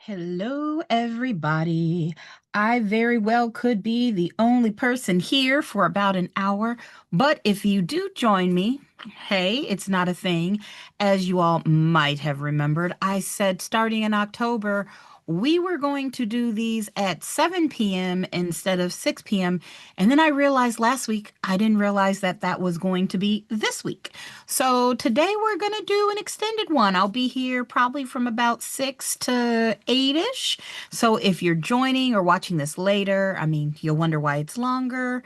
Hello, everybody. I very well could be the only person here for about an hour, but if you do join me, hey, it's not a thing. As you all might have remembered, I said starting in October, we were going to do these at 7 p.m. instead of 6 p.m. And then I realized last week, I didn't realize that that was going to be this week. So today we're going to do an extended one. I'll be here probably from about 6 to 8-ish. So if you're joining or watching this later, I mean, you'll wonder why it's longer.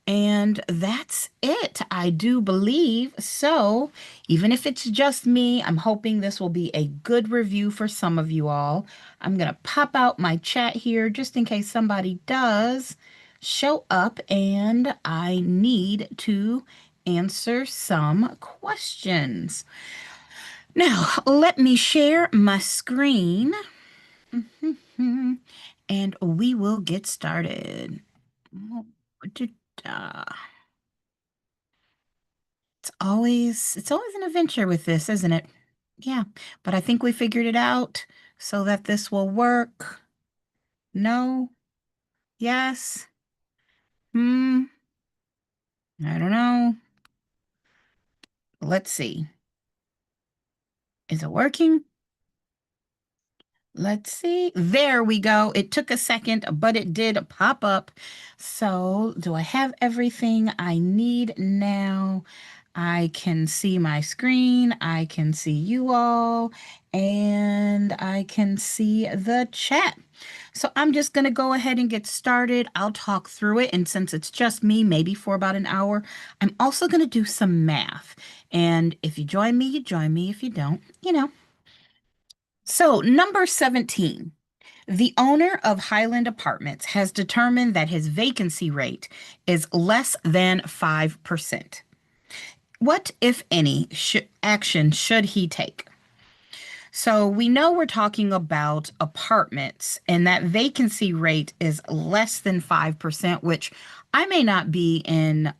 And that's it, I do believe. So even if it's just me, I'm hoping this will be a good review for some of you all. I'm going to pop out my chat here just in case somebody does show up and I need to answer some questions. Now, let me share my screen and we will get started. It's always an adventure with this, isn't it? Yeah, but I think we figured it out so that this will work. No? Yes? Hmm, I don't know. Let's see. Is it working? Let's see. There we go. It took a second, but it did pop up. So, do I have everything I need now? I can see my screen. I can see you all, and I can see the chat. So, I'm just going to go ahead and get started. I'll talk through it. And since it's just me, maybe for about an hour, I'm also going to do some math. And if you join me, you join me. If you don't, you know. So, number 17. The owner of Highland Apartments has determined that his vacancy rate is less than 5%. What, if any, action should he take? So we know we're talking about apartments, and that vacancy rate is less than 5%, which I may not be in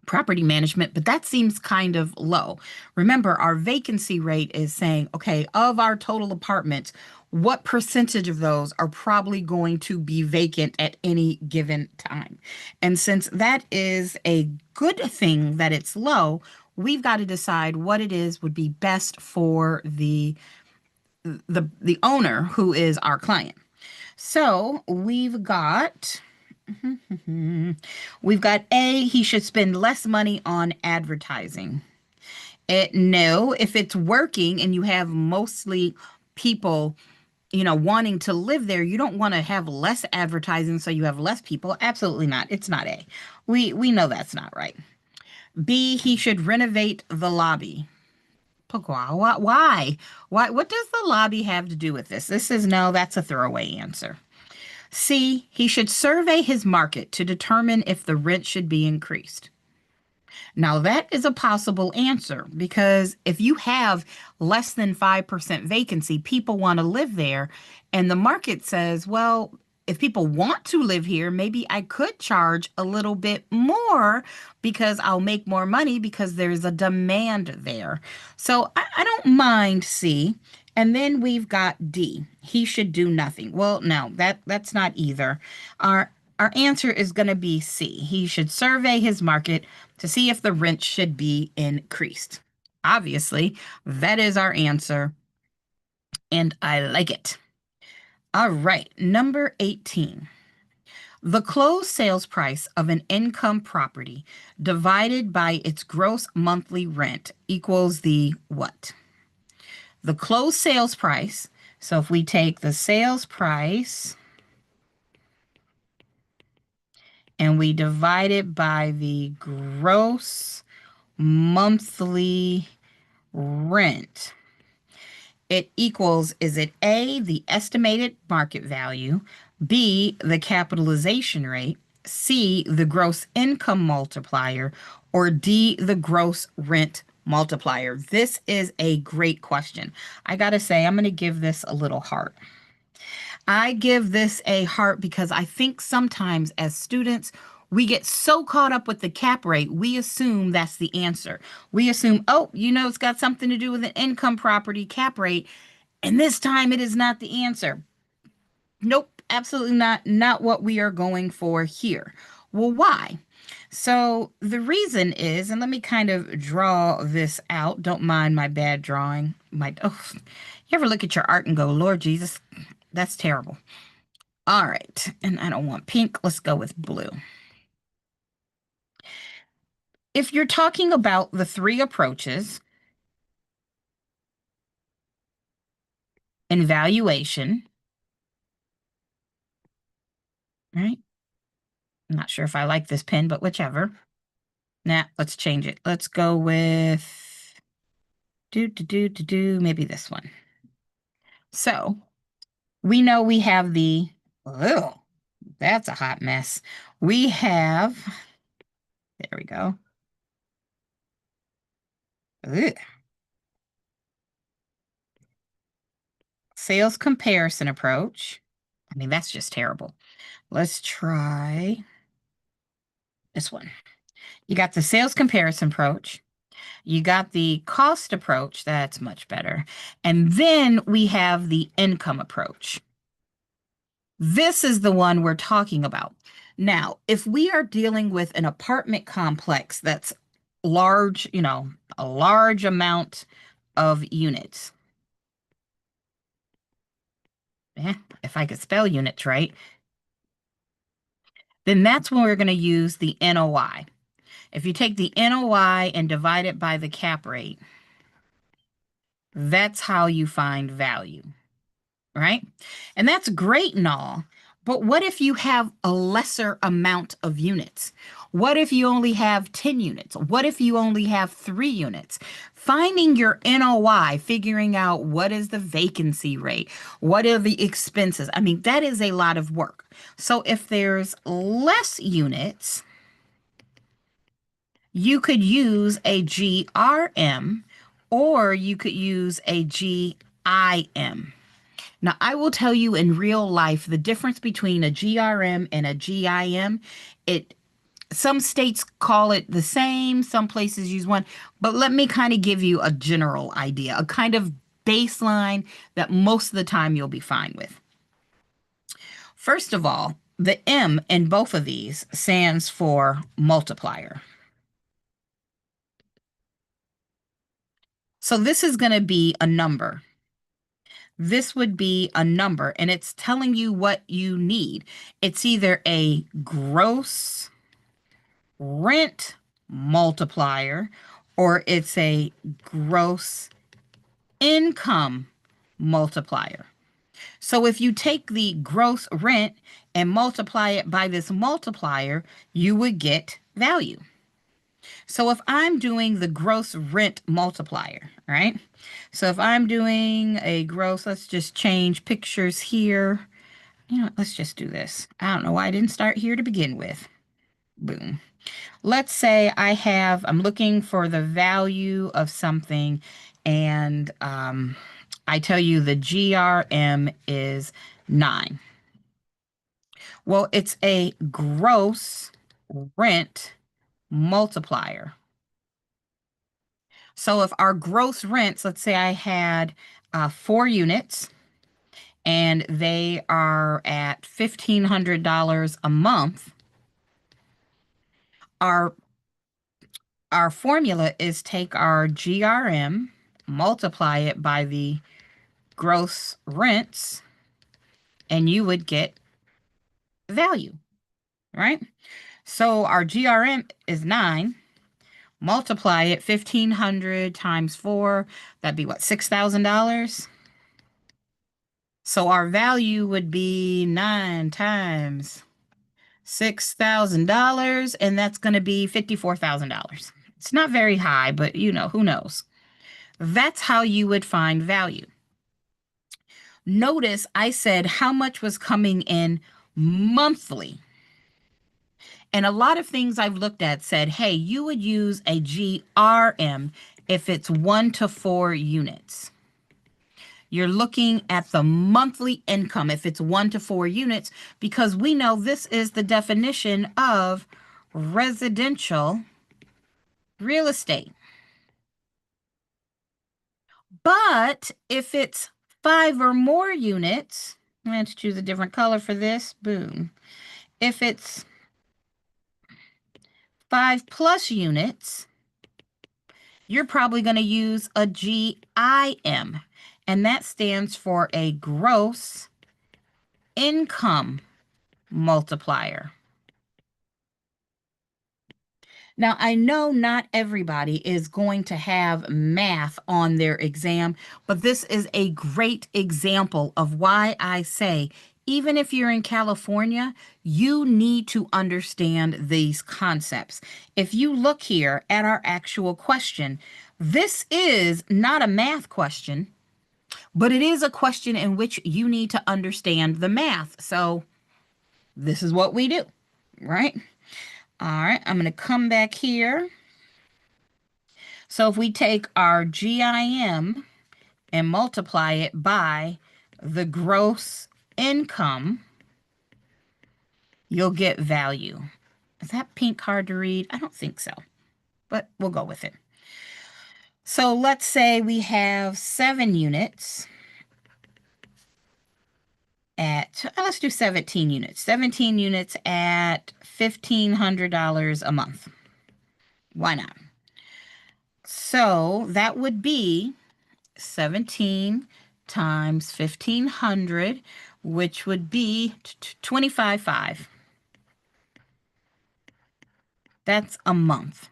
property management, but that seems kind of low. Remember, our vacancy rate is saying, okay, of our total apartments, what percentage of those are probably going to be vacant at any given time? And since that is a good thing that it's low, we've got to decide what it is would be best for the owner who is our client. So we've got we've got A, he should spend less money on advertising. No, if it's working and you have mostly people, wanting to live there, you don't want to have less advertising so you have less people. Absolutely not. It's not A. We know that's not right. B, he should renovate the lobby. Pourquoi? Why? Why? What does the lobby have to do with this? This is no, that's a throwaway answer. C, he should survey his market to determine if the rent should be increased. Now, that is a possible answer because if you have less than 5% vacancy, people want to live there, and the market says, well, if people want to live here, maybe I could charge a little bit more because I'll make more money because there's a demand there. So I don't mind C. And then we've got D. He should do nothing. Well, no, that's not either. Our answer is going to be C. He should survey his market to see if the rent should be increased. Obviously, that is our answer, and I like it. All right, number 18. The closed sales price of an income property divided by its gross monthly rent equals the what? The closed sales price. So if we take the sales price and we divide it by the gross monthly rent, it equals, is it A, the estimated market value, B, the capitalization rate, C, the gross income multiplier, or D, the gross rent multiplier? This is a great question. I gotta say, I'm gonna give this a little heart. I give this a heart because I think sometimes as students, we get so caught up with the cap rate, we assume that's the answer. We assume, oh, it's got something to do with an income property cap rate. And this time it is not the answer. Nope, absolutely not. Not what we are going for here. Well, why? So the reason is, and let me kind of draw this out. Don't mind my bad drawing. You ever look at your art and go, Lord Jesus, that's terrible. All right, and I don't want pink. Let's go with blue. If you're talking about the three approaches in valuation, right? I'm not sure if I like this pen, but whichever. Nah, let's change it. Let's go with maybe this one. So we know we have oh, that's a hot mess. We have, there we go. Ugh. Sales comparison approach. I mean, that's just terrible. Let's try this one. You got the sales comparison approach. You got the cost approach. That's much better. And then we have the income approach. This is the one we're talking about. Now, if we are dealing with an apartment complex that's large, a large amount of units. If I could spell units right, then that's when we're going to use the NOI. If you take the NOI and divide it by the cap rate, that's how you find value, right? And that's great and all, but what if you have a lesser amount of units? What if you only have 10 units? What if you only have 3 units? Finding your NOI, figuring out what is the vacancy rate, what are the expenses. I mean, that is a lot of work. So if there's less units, you could use a GRM or you could use a GIM. Now, I will tell you in real life, the difference between a GRM and a GIM, some states call it the same, some places use one, but let me kind of give you a general idea, a kind of baseline that most of the time you'll be fine with. First of all, the M in both of these stands for multiplier. So this is going to be a number. This would be a number, and it's telling you what you need. It's either a gross rent multiplier or it's a gross income multiplier. So if you take the gross rent and multiply it by this multiplier, you would get value. So if I'm doing the gross rent multiplier, right? So if I'm doing a gross, let's just change pictures here. Let's just do this. I don't know why I didn't start here to begin with. Boom. Let's say I'm looking for the value of something, and I tell you the GRM is 9. Well, it's a gross rent multiplier. So if our gross rents, let's say I had 4 units and they are at $1,500 a month, our formula is take our GRM, multiply it by the gross rents, and you would get value, right? So our GRM is 9. Multiply it, 1,500 times 4, that'd be what, $6,000? So our value would be 9 times $6,000, and that's going to be $54,000. It's not very high, but who knows? That's how you would find value. Notice I said how much was coming in monthly. And a lot of things I've looked at said, hey, you would use a GRM if it's 1 to 4 units. You're looking at the monthly income if it's 1 to 4 units, because we know this is the definition of residential real estate. But if it's 5 or more units, let's choose a different color for this. Boom. If it's 5 plus units, you're probably going to use a GIM, and that stands for a gross income multiplier. Now, I know not everybody is going to have math on their exam, but this is a great example of why I say, even if you're in California, you need to understand these concepts. If you look here at our actual question, this is not a math question, but it is a question in which you need to understand the math. So this is what we do, right? All right, I'm going to come back here. So if we take our GIM and multiply it by the gross income, you'll get value. Is that pink hard to read? I don't think so, but we'll go with it. So let's say we have 7 units at, let's do 17 units. 17 units at $1,500 a month. Why not? So that would be 17 times 1,500, which would be 25,500. That's a month.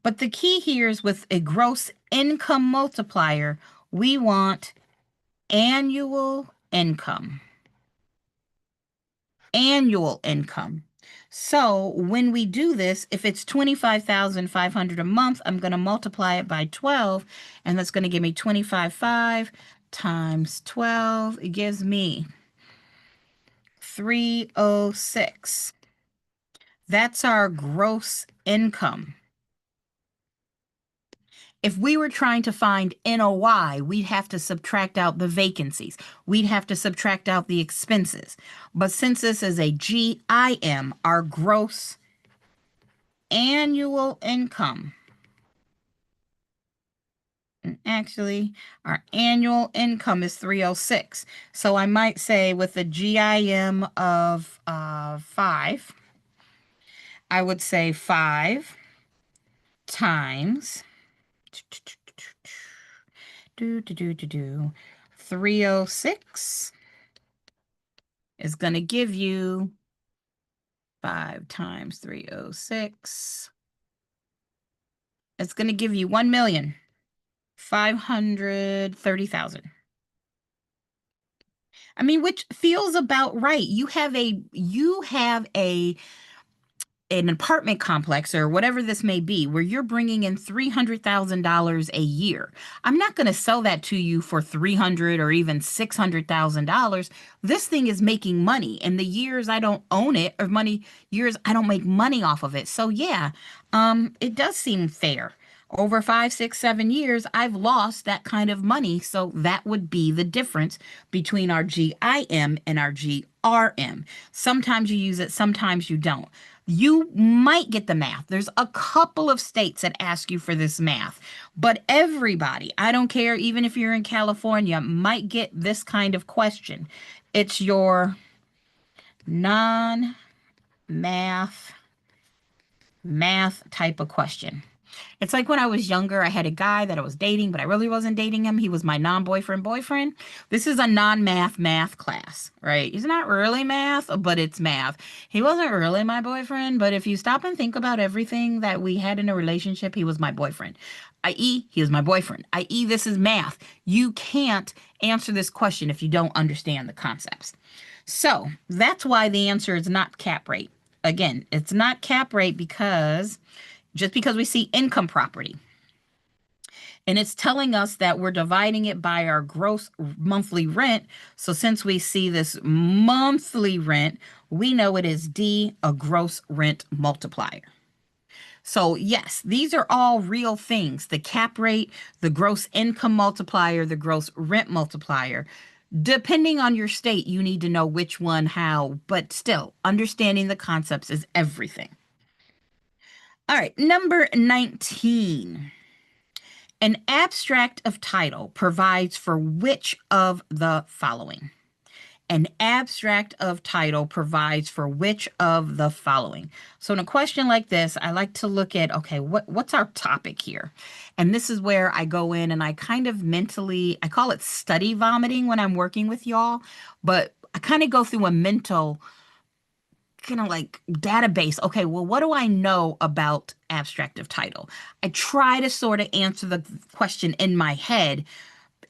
But the key here is with a gross income multiplier, we want annual income. Annual income. So when we do this, if it's 25,500 a month, I'm going to multiply it by 12, and that's going to give me 25,500 times 12. It gives me 306. That's our gross income. If we were trying to find NOI, we'd have to subtract out the vacancies. We'd have to subtract out the expenses. But since this is a GIM, our gross annual income, and actually, our annual income is 306. So I might say with a GIM of 5, I would say 5 times 306 is going to give you 5 times 306. It's going to give you 1,530,000. I mean, which feels about right. You have an apartment complex or whatever this may be, where you're bringing in $300,000 a year. I'm not going to sell that to you for $300,000 or even $600,000. This thing is making money, and the years I don't own it, or years I don't make money off of it. So yeah, it does seem fair. Over 5, 6, 7 years, I've lost that kind of money. So that would be the difference between our GIM and our GRM. Sometimes you use it, sometimes you don't. You might get the math. There's a couple of states that ask you for this math, but everybody, I don't care, even if you're in California, might get this kind of question. It's your non-math type of question. It's like when I was younger, I had a guy that I was dating, but I really wasn't dating him. He was my non-boyfriend boyfriend. This is a non-math class, right? It's not really math, but it's math. He wasn't really my boyfriend, but if you stop and think about everything that we had in a relationship, he was my boyfriend. I.e., he was my boyfriend. I.e., this is math. You can't answer this question if you don't understand the concepts. So that's why the answer is not cap rate. Again, it's not cap rate because just because we see income property. And it's telling us that we're dividing it by our gross monthly rent. So since we see this monthly rent, we know it is D, a gross rent multiplier. So yes, these are all real things. The cap rate, the gross income multiplier, the gross rent multiplier. Depending on your state, you need to know which one, how, but still, understanding the concepts is everything. All right, number 19. An abstract of title provides for which of the following? An abstract of title provides for which of the following? So in a question like this, I like to look at, okay, what's our topic here? And this is where I go in and I kind of mentally, I call it study vomiting when I'm working with y'all, but I kind of go through a mental kind of like database. Okay, well, what do I know about abstract of title? I try to sort of answer the question in my head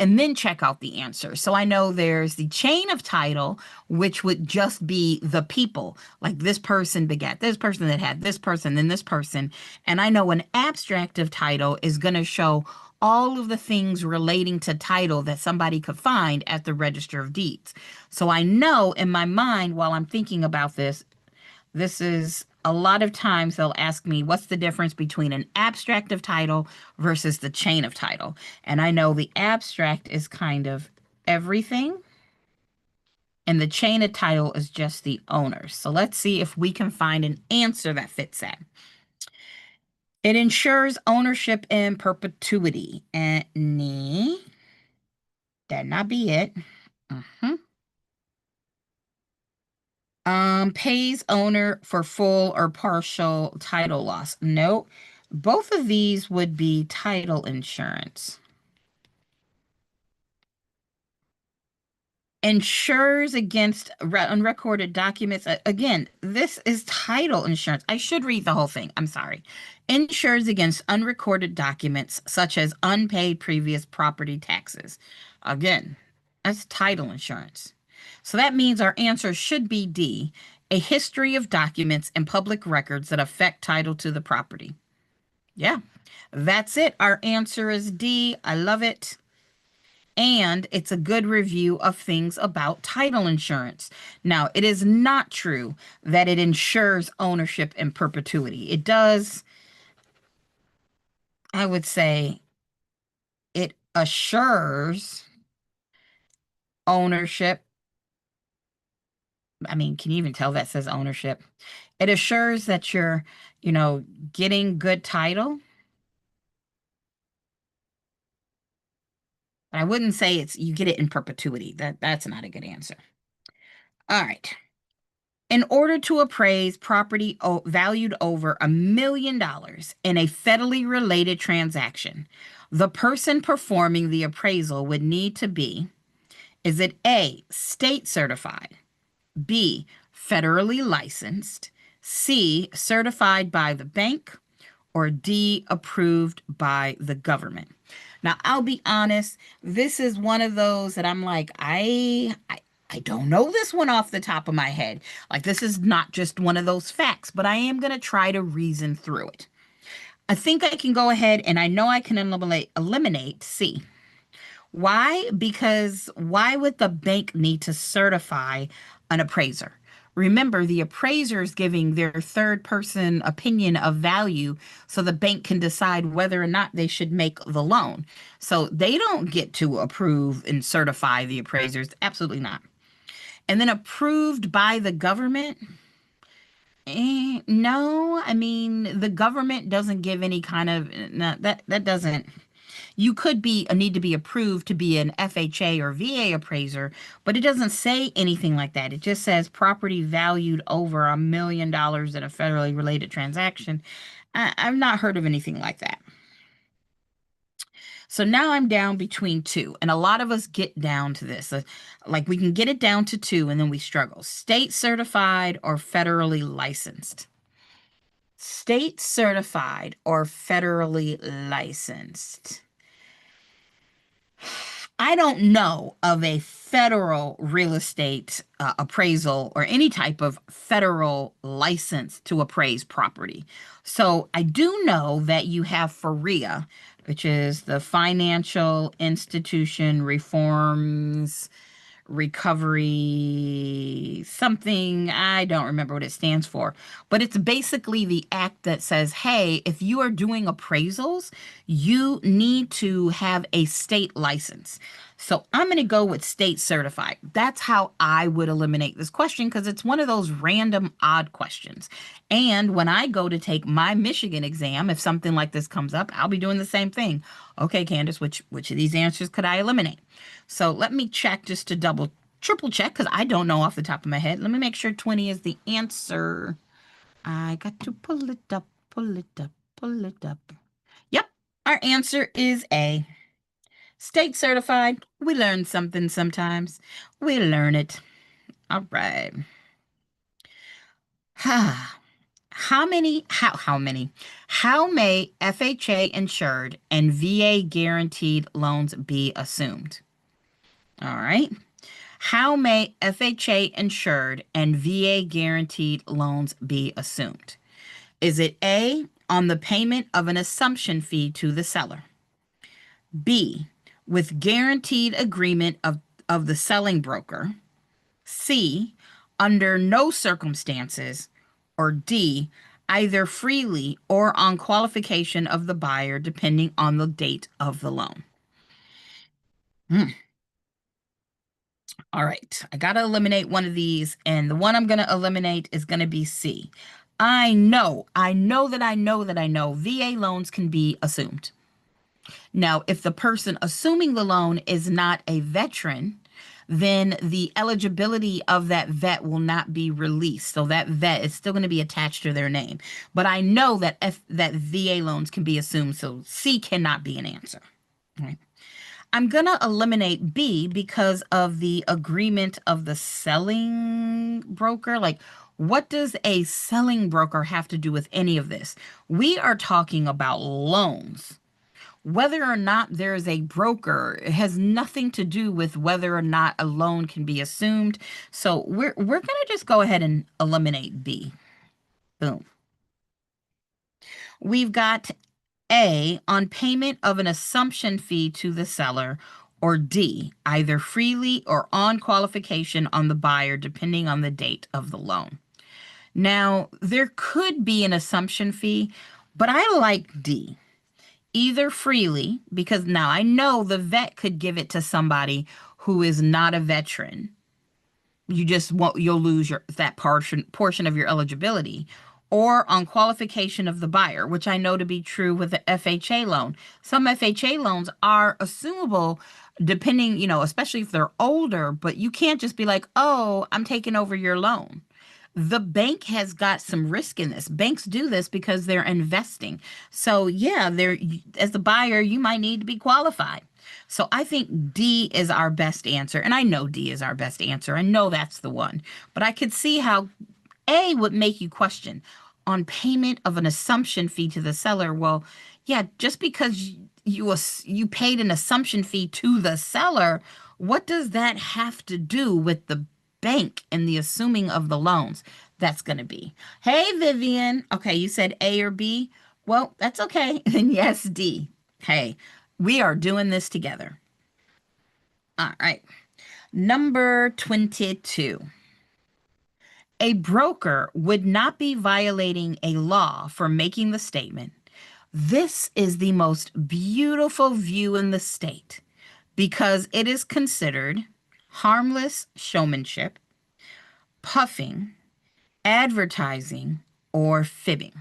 and then check out the answer. So I know there's the chain of title, which would just be the people, like this person begat this person that had this person, then this person. And I know an abstract of title is going to show all of the things relating to title that somebody could find at the Register of Deeds. So I know in my mind while I'm thinking about this, this is a lot of times they'll ask me, what's the difference between an abstract of title versus the chain of title? And I know the abstract is kind of everything, and the chain of title is just the owners. So let's see if we can find an answer that fits that. It ensures ownership in perpetuity. And nee, that not be it. Mhm. Pays owner for full or partial title loss. Nope. Both of these would be title insurance. Insures against unrecorded documents. Again, this is title insurance. I should read the whole thing. I'm sorry. Insures against unrecorded documents such as unpaid previous property taxes. Again, that's title insurance. So that means our answer should be D, a history of documents and public records that affect title to the property. Yeah, that's it. Our answer is D. I love it. And it's a good review of things about title insurance. Now, it is not true that it ensures ownership in perpetuity. It does, I would say, it assures ownership. I mean, can you even tell that says ownership? It assures that you're, you know, getting good title. But I wouldn't say it's you get it in perpetuity. That's not a good answer. All right. In order to appraise property valued over $1 million in a federally related transaction, the person performing the appraisal would need to be, is it A, state certified, B, federally licensed, C, certified by the bank, or D, approved by the government? Now, I'll be honest, this is one of those that I'm like, I don't know this one off the top of my head. Like, this is not just one of those facts, but I am going to try to reason through it. I think I can go ahead and I know I can eliminate C. Why? Because why would the bank need to certify an appraiser? Remember, the appraiser is giving their third person opinion of value so the bank can decide whether or not they should make the loan. So they don't get to approve and certify the appraisers. Absolutely not. And then approved by the government? No, I mean, the government doesn't give any kind of no, that doesn't. You could be need to be approved to be an FHA or VA appraiser, but it doesn't say anything like that. It just says property valued over $1 million in a federally related transaction. I've not heard of anything like that. So now I'm down between two, and a lot of us get down to this. Like we can get it down to two, and then we struggle. State certified or federally licensed? State certified or federally licensed? I don't know of a federal real estate appraisal or any type of federal license to appraise property. So I do know that you have FIRREA, which is the Financial Institution Reforms Recovery something, I don't remember what it stands for, but it's basically the act that says, hey, if you are doing appraisals, you need to have a state license. So I'm going to go with state certified. That's how I would eliminate this question because it's one of those random odd questions. And when I go to take my Michigan exam, if something like this comes up, I'll be doing the same thing. Okay, Candace, which of these answers could I eliminate? So let me check just to triple check because I don't know off the top of my head. Let me make sure 20 is the answer. I got to pull it up, pull it up, pull it up. Yep, our answer is A. State certified. We learn something sometimes. We learn it. All right. How may FHA insured and VA guaranteed loans be assumed? All right. How may FHA insured and VA guaranteed loans be assumed? Is it A, on the payment of an assumption fee to the seller? B, with guaranteed agreement of the selling broker? C, under no circumstances? Or D, either freely or on qualification of the buyer, depending on the date of the loan? All right, I got to eliminate one of these, and the one I'm going to eliminate is going to be C. I know VA loans can be assumed. Now, if the person assuming the loan is not a veteran, then the eligibility of that vet will not be released. So that vet is still going to be attached to their name. But I know that that VA loans can be assumed, so C cannot be an answer. All right. I'm going to eliminate B because of the agreement of the selling broker. Like, what does a selling broker have to do with any of this? We are talking about loans. Whether or not there is a broker, it has nothing to do with whether or not a loan can be assumed. So we're going to just go ahead and eliminate B. Boom. We've got A, on payment of an assumption fee to the seller, or D, either freely or on qualification on the buyer, depending on the date of the loan. Now, there could be an assumption fee, but I like D. Either freely, because now I know the vet could give it to somebody who is not a veteran. You'll lose that portion of your eligibility, or on qualification of the buyer, which I know to be true with the FHA loan. Some FHA loans are assumable depending, especially if they're older, but you can't just be like, oh, I'm taking over your loan. The bank has got some risk in this. Banks do this because they're investing. So yeah, as the buyer, you might need to be qualified. So I think D is our best answer. And I know D is our best answer. I know that's the one. But I could see how A would make you question on payment of an assumption fee to the seller. Well, yeah, just because you paid an assumption fee to the seller, what does that have to do with the bank and the assuming of the loans? That's going to be. Hey, Vivian. Okay, you said A or B. Well, that's okay. Then yes, D. Hey, we are doing this together. All right. Number 22. A broker would not be violating a law for making the statement, "This is the most beautiful view in the state," because it is considered harmless showmanship, puffing, advertising, or fibbing.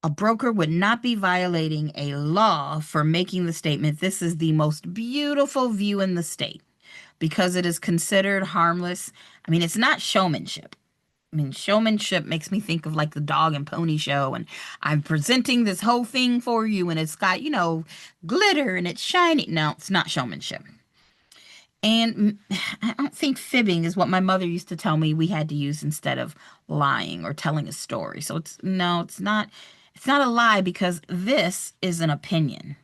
A broker would not be violating a law for making the statement, "This is the most beautiful view in the state," because it is considered harmless. I mean, it's not showmanship. I mean, showmanship makes me think of like the dog and pony show, and I'm presenting this whole thing for you, and it's got, glitter and it's shiny. No, it's not showmanship. And I don't think fibbing is what my mother used to tell me we had to use instead of lying or telling a story. So it's not. It's not a lie because this is an opinion.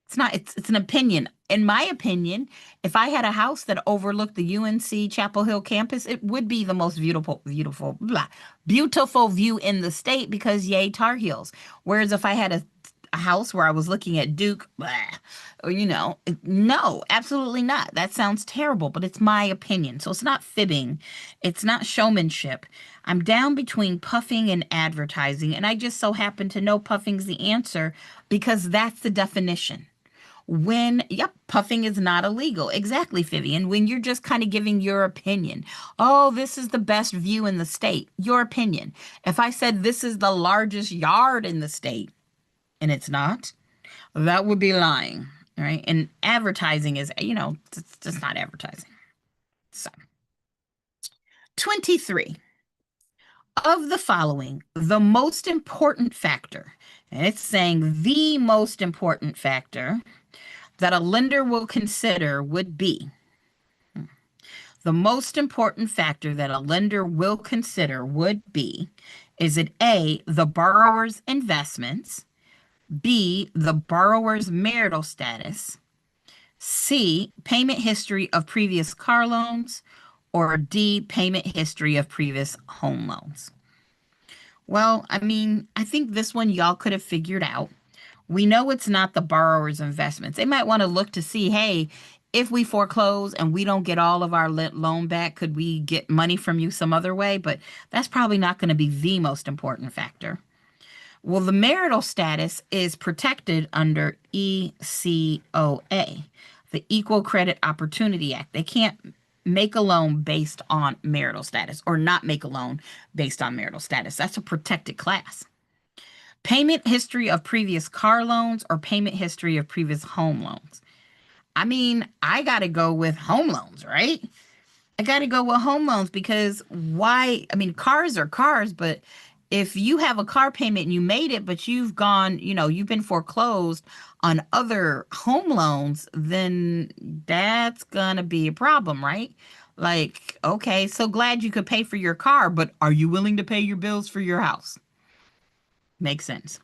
It's not, it's an opinion. In my opinion, if I had a house that overlooked the UNC Chapel Hill campus, it would be the most beautiful view in the state because yay, Tar Heels. Whereas if I had a house where I was looking at Duke, blah, or, no, absolutely not. That sounds terrible, but it's my opinion. So it's not fibbing. It's not showmanship. I'm down between puffing and advertising, and I just so happen to know puffing's the answer because that's the definition. Yep, puffing is not illegal. Exactly, Vivian. When you're just kind of giving your opinion. Oh, this is the best view in the state. Your opinion. If I said this is the largest yard in the state and it's not, that would be lying. Right. And advertising is, it's just not advertising. So, 23. Of the following, the most important factor, and it's saying the most important factor that a lender will consider would be the most important factor that a lender will consider would be is it A, the borrower's investments, B, the borrower's marital status, C, payment history of previous car loans, or D, payment history of previous home loans? Well, I mean, I think this one y'all could have figured out. We know it's not the borrower's investments. They might want to look to see, hey, if we foreclose and we don't get all of our loan back, could we get money from you some other way? But that's probably not going to be the most important factor. Well, the marital status is protected under ECOA, the Equal Credit Opportunity Act. They can't make a loan based on marital status or not make a loan based on marital status. That's a protected class. Payment history of previous car loans or payment history of previous home loans. I mean, I got to go with home loans, right? I got to go with home loans because why? I mean, cars are cars, but if you have a car payment and you made it, but you've gone, you've been foreclosed on other home loans, then that's going to be a problem, right? Like, okay, so glad you could pay for your car, but are you willing to pay your bills for your house? Makes sense.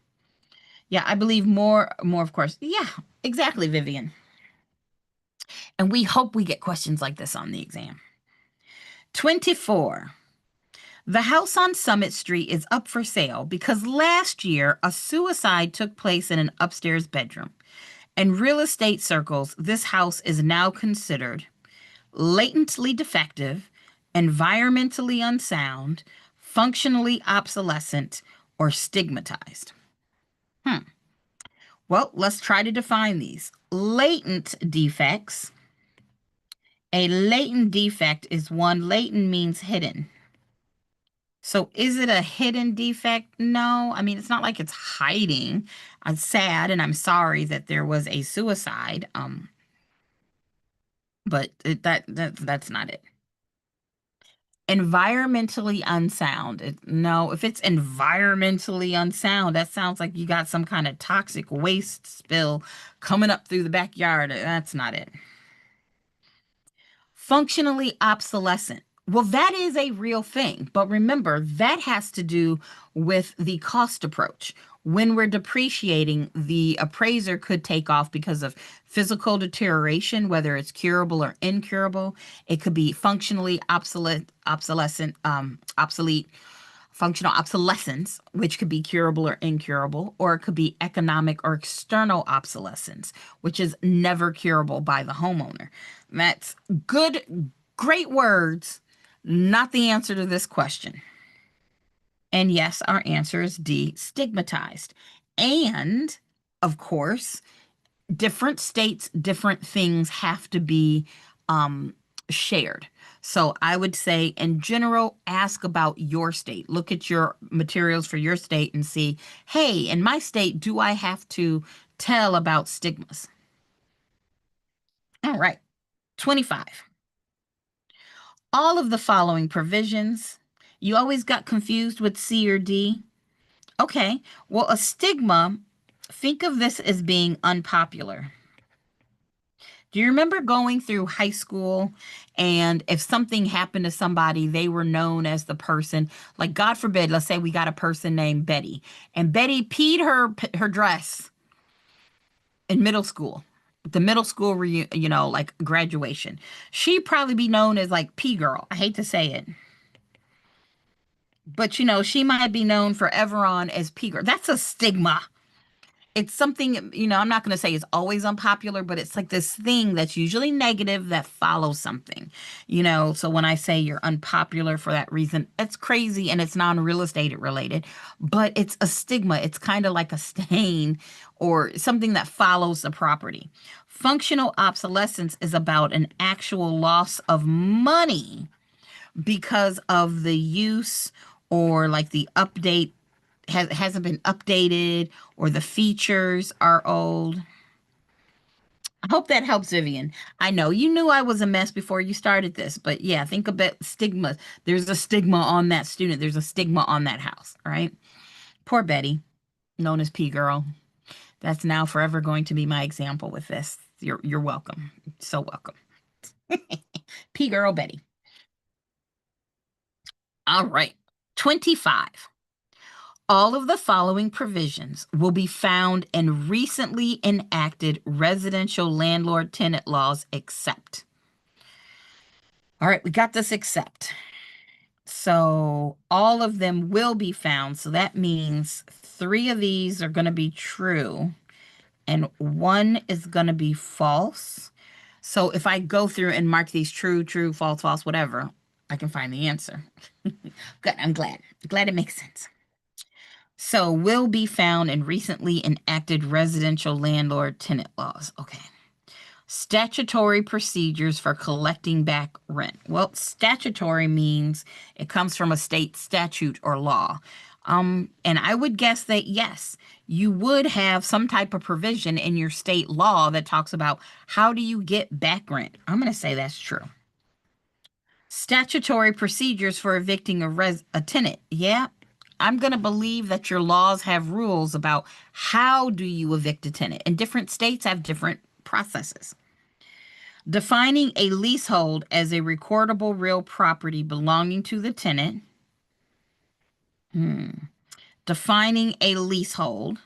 Yeah, I believe more, of course. Yeah, exactly, Vivian. And we hope we get questions like this on the exam. 24. The house on Summit Street is up for sale because last year a suicide took place in an upstairs bedroom. In real estate circles, this house is now considered latently defective, environmentally unsound, functionally obsolescent, or stigmatized. Well, let's try to define these. Latent defects. A latent defect is one, latent means hidden. So is it a hidden defect? No. I mean, it's not like it's hiding. I'm sad and I'm sorry that there was a suicide. But that's not it. Environmentally unsound. No, if it's environmentally unsound, that sounds like you got some kind of toxic waste spill coming up through the backyard. That's not it. Functionally obsolescent. Well, that is a real thing. But remember, that has to do with the cost approach. When we're depreciating, the appraiser could take off because of physical deterioration, whether it's curable or incurable. It could be functionally obsolete, functional obsolescence, which could be curable or incurable, or it could be economic or external obsolescence, which is never curable by the homeowner. That's great words, not the answer to this question. And yes, our answer is D, stigmatized. And of course, different states, different things have to be shared. So I would say, in general, ask about your state. Look at your materials for your state and see, hey, in my state, do I have to tell about stigmas? All right, 25. All of the following provisions, you always got confused with C or D. Okay, well, a stigma, think of this as being unpopular. Do you remember going through high school and if something happened to somebody, they were known as the person, like God forbid, let's say we got a person named Betty, and Betty peed her dress in middle school, the middle school, like graduation. She'd probably be known as like P girl. I hate to say it. But she might be known forever on as P girl. That's a stigma. it's something, I'm not going to say it's always unpopular, but it's like this thing that's usually negative that follows something, So when I say you're unpopular for that reason, it's crazy and it's non-real estate related, but it's a stigma. It's kind of like a stain or something that follows the property. Functional obsolescence is about an actual loss of money because of the use or like the update hasn't been updated or the features are old. I hope that helps, Vivian. I know you knew I was a mess before you started this, but yeah, think about stigma. There's a stigma on that student. There's a stigma on that house, all right? Poor Betty, known as P Girl. That's now forever going to be my example with this. You're welcome. So welcome. P Girl Betty. All right. 25. All of the following provisions will be found in recently enacted residential landlord tenant laws except. All right, we got this except. So all of them will be found. So that means 3 of these are going to be true and 1 is going to be false. So if I go through and mark these true, true, false, false, whatever, I can find the answer. Good, I'm glad. Glad it makes sense. So will be found in recently enacted residential landlord tenant laws. Okay. Statutory procedures for collecting back rent. Well, statutory means it comes from a state statute or law. And I would guess that yes, you would have some type of provision in your state law that talks about how do you get back rent. I'm going to say that's true. Statutory procedures for evicting a tenant. Yeah, I'm going to believe that your laws have rules about how do you evict a tenant. And different states have different processes. Defining a leasehold as a recordable real property belonging to the tenant. Defining a leasehold.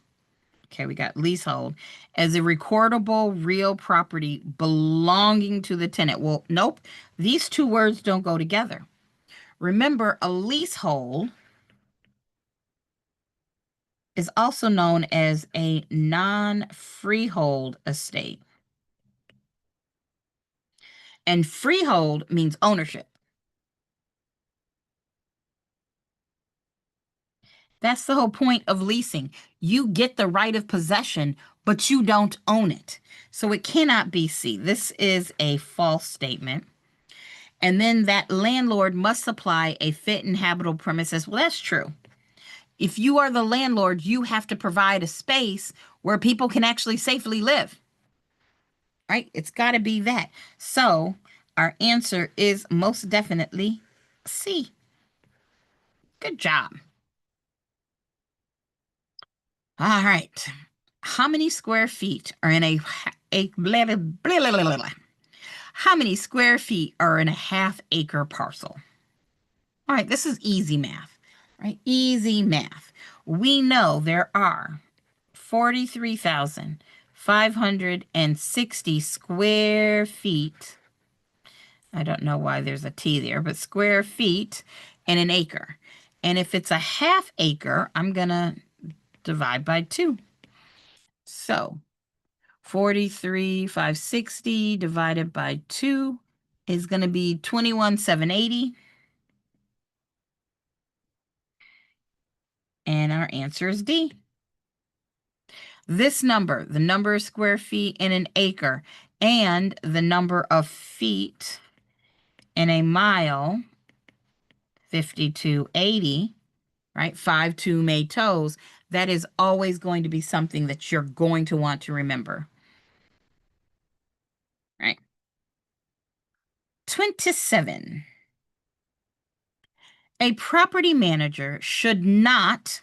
Okay, we got leasehold as a recordable real property belonging to the tenant. Well, nope. These 2 words don't go together. Remember, a leasehold is also known as a non-freehold estate. And freehold means ownership. That's the whole point of leasing. You get the right of possession, but you don't own it. So it cannot be C. This is a false statement. And then that landlord must supply a fit and habitable premises. Well, that's true. If you are the landlord, you have to provide a space where people can actually safely live. Right? It's got to be that. So our answer is most definitely C. Good job. All right. How many square feet are in blah, blah, blah, blah, blah. How many square feet are in a half-acre parcel? All right, this is easy math, right? Easy math. We know there are 43,560 square feet. I don't know why there's a T there, but square feet in an acre. And if it's a half acre, I'm going to divide by 2. So 43,560 divided by 2 is going to be 21,780. And our answer is D. This number, the number of square feet in an acre, and the number of feet in a mile, 5,280, right? 5,2 made toes. That is always going to be something that you're going to want to remember, right? 27. A property manager should not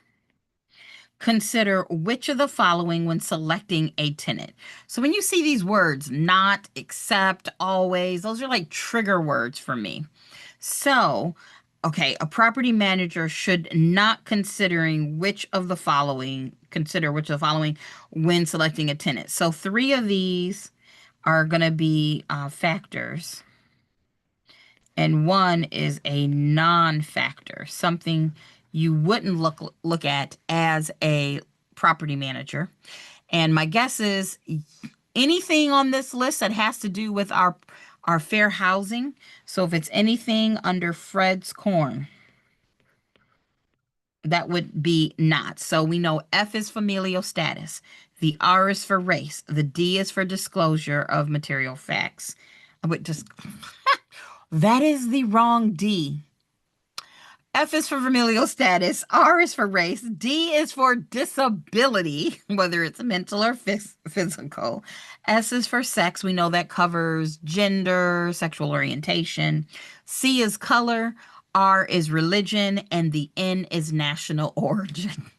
consider which of the following when selecting a tenant. So when you see these words, not, except, always, those are like trigger words for me. So, okay, a property manager should not consider which of the following when selecting a tenant. So 3 of these are going to be factors. And 1 is a non-factor, something you wouldn't look at as a property manager. And my guess is anything on this list that has to do with our fair housing. So if it's anything under Fred's Corn, that would be not. So we know F is familial status. The R is for race. The D is for disclosure of material facts. I would just that is the wrong D. F is for familial status, R is for race, D is for disability, whether it's mental or physical. S is for sex. We know that covers gender, sexual orientation. C is color, R is religion, and the N is national origin.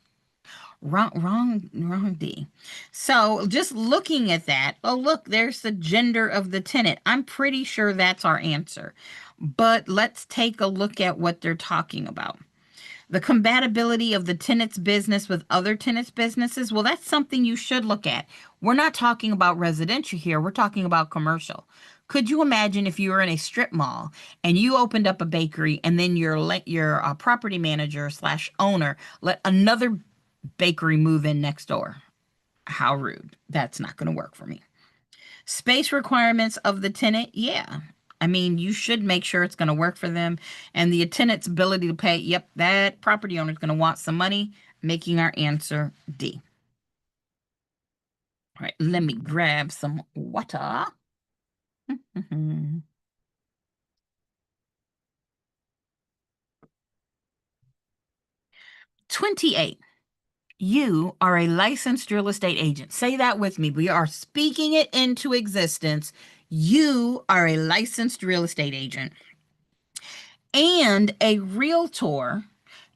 Wrong D. So just looking at that, oh, look, there's the gender of the tenant. I'm pretty sure that's our answer. But let's take a look at what they're talking about. The compatibility of the tenant's business with other tenants' businesses. Well, that's something you should look at. We're not talking about residential here. We're talking about commercial. Could you imagine if you were in a strip mall and you opened up a bakery and then your property manager slash owner let another bakery move in next door? How rude. That's not going to work for me. Space requirements of the tenant. Yeah. I mean, you should make sure it's going to work for them. And the tenant's ability to pay. Yep, that property owner is going to want some money, making our answer D. All right, let me grab some water. 28. You are a licensed real estate agent. Say that with me. We are speaking it into existence. You are a licensed real estate agent and a realtor.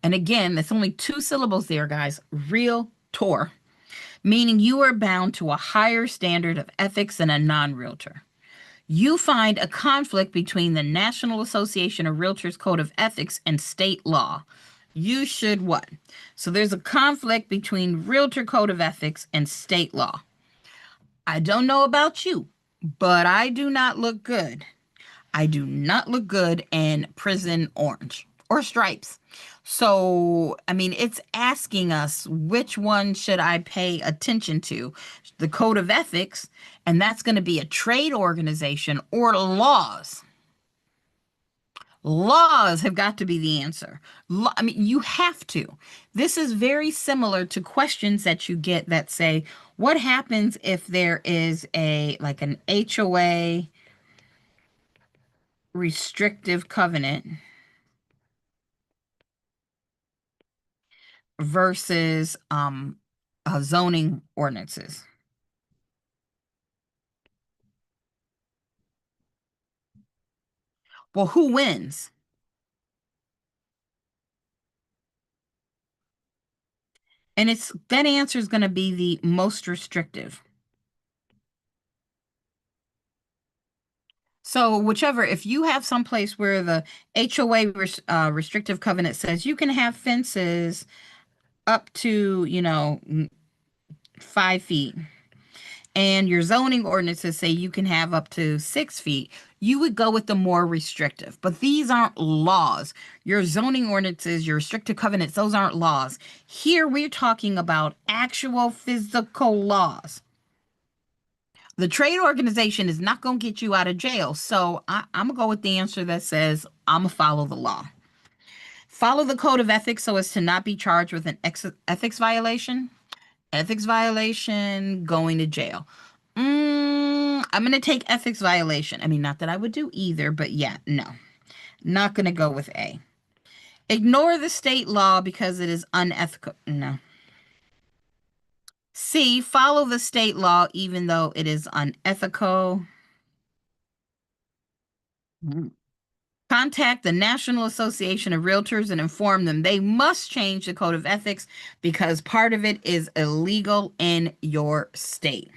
And again, that's only two syllables there, guys. Realtor, meaning you are bound to a higher standard of ethics than a non-realtor. You find a conflict between the National Association of Realtors Code of Ethics and state law. You should what? So there's a conflict between Realtor Code of Ethics and state law. I don't know about you, but I do not look good. I do not look good in prison orange or stripes. So, I mean, it's asking us which one should I pay attention to? The Code of Ethics, and that's going to be a trade organization, or laws. Laws have got to be the answer. I mean, you have to. This is very similar to questions that you get that say, what happens if there is like an HOA restrictive covenant versus zoning ordinances? Well, who wins? And it's that answer is going to be the most restrictive. So whichever, if you have some place where the HOA restrictive covenant says you can have fences up to, 5 feet, and your zoning ordinances say you can have up to 6 feet, you would go with the more restrictive. But these aren't laws. Your zoning ordinances, your restrictive covenants, those aren't laws. Here we're talking about actual physical laws. The trade organization is not going to get you out of jail. So I'm going to go with the answer that says I'm going to follow the law. Follow the code of ethics so as to not be charged with an ethics violation. Ethics violation, going to jail. I'm going to take ethics violation. I mean, not that I would do either, but yeah, no. Not going to go with A. Ignore the state law because it is unethical. No. C, follow the state law even though it is unethical. Contact the National Association of Realtors and inform them they must change the code of ethics because part of it is illegal in your state.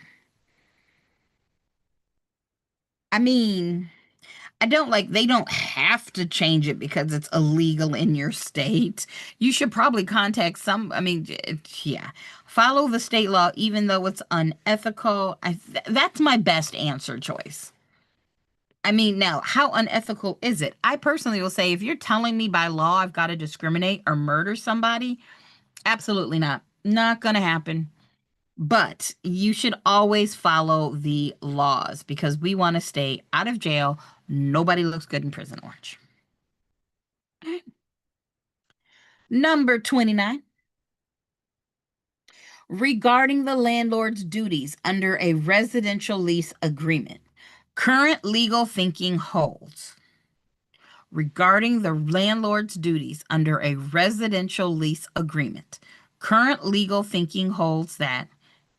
I mean, they don't have to change it because it's illegal in your state. You should probably contact yeah. Follow the state law even though it's unethical. That's my best answer choice. I mean, now, how unethical is it? I personally will say if you're telling me by law I've got to discriminate or murder somebody, absolutely not. Not going to happen. But you should always follow the laws because we want to stay out of jail. Nobody looks good in prison orange. Number 29. Regarding the landlord's duties under a residential lease agreement, current legal thinking holds. Regarding the landlord's duties under a residential lease agreement, current legal thinking holds that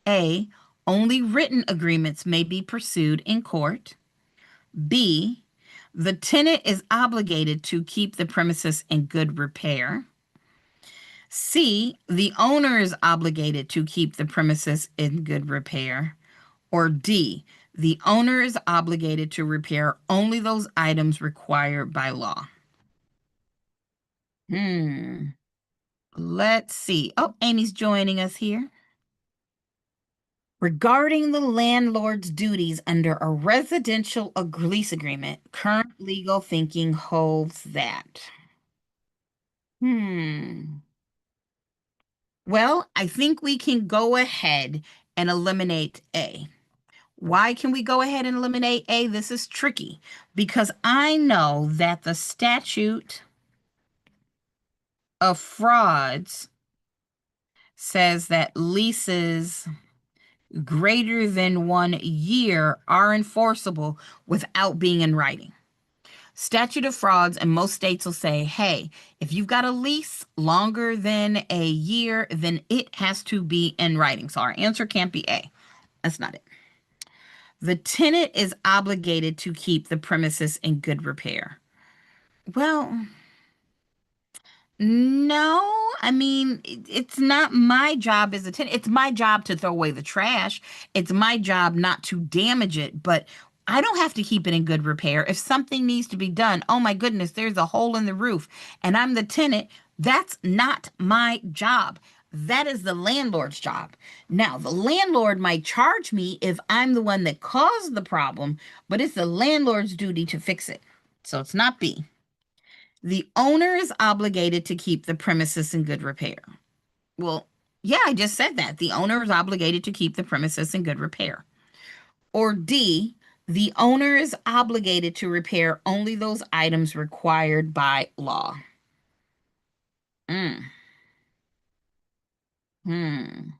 A, only written agreements may be pursued in court. B, the tenant is obligated to keep the premises in good repair. C, the owner is obligated to keep the premises in good repair. Or D, the owner is obligated to repair only those items required by law. Hmm. Let's see. Oh, Amy's joining us here. Regarding the landlord's duties under a residential lease agreement, current legal thinking holds that. Hmm. Well, I think we can go ahead and eliminate A. Why can we go ahead and eliminate A? This is tricky because I know that the statute of frauds says that leases greater than 1 year are enforceable without being in writing. Statute of frauds, and most states will say, hey, if you've got a lease longer than a year, then it has to be in writing. So our answer can't be A. That's not it. The tenant is obligated to keep the premises in good repair. Well, no, I mean, it's not my job as a tenant. It's my job to throw away the trash. It's my job not to damage it, but I don't have to keep it in good repair. If something needs to be done, oh my goodness, there's a hole in the roof and I'm the tenant, that's not my job. That is the landlord's job. Now, the landlord might charge me if I'm the one that caused the problem, but it's the landlord's duty to fix it. So it's not B. The owner is obligated to keep the premises in good repair. Well, yeah, I just said that. The owner is obligated to keep the premises in good repair. Or D, the owner is obligated to repair only those items required by law. Mm. Hmm.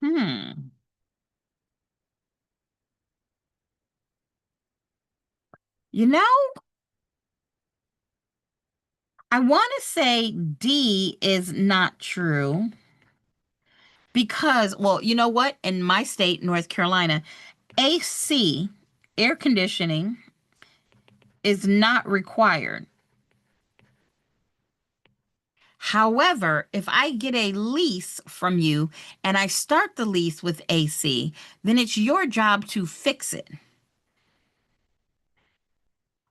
Hmm. You know, I want to say D is not true because, well, you know what? In my state, North Carolina, AC, air conditioning, is not required. However, if I get a lease from you and I start the lease with AC, then it's your job to fix it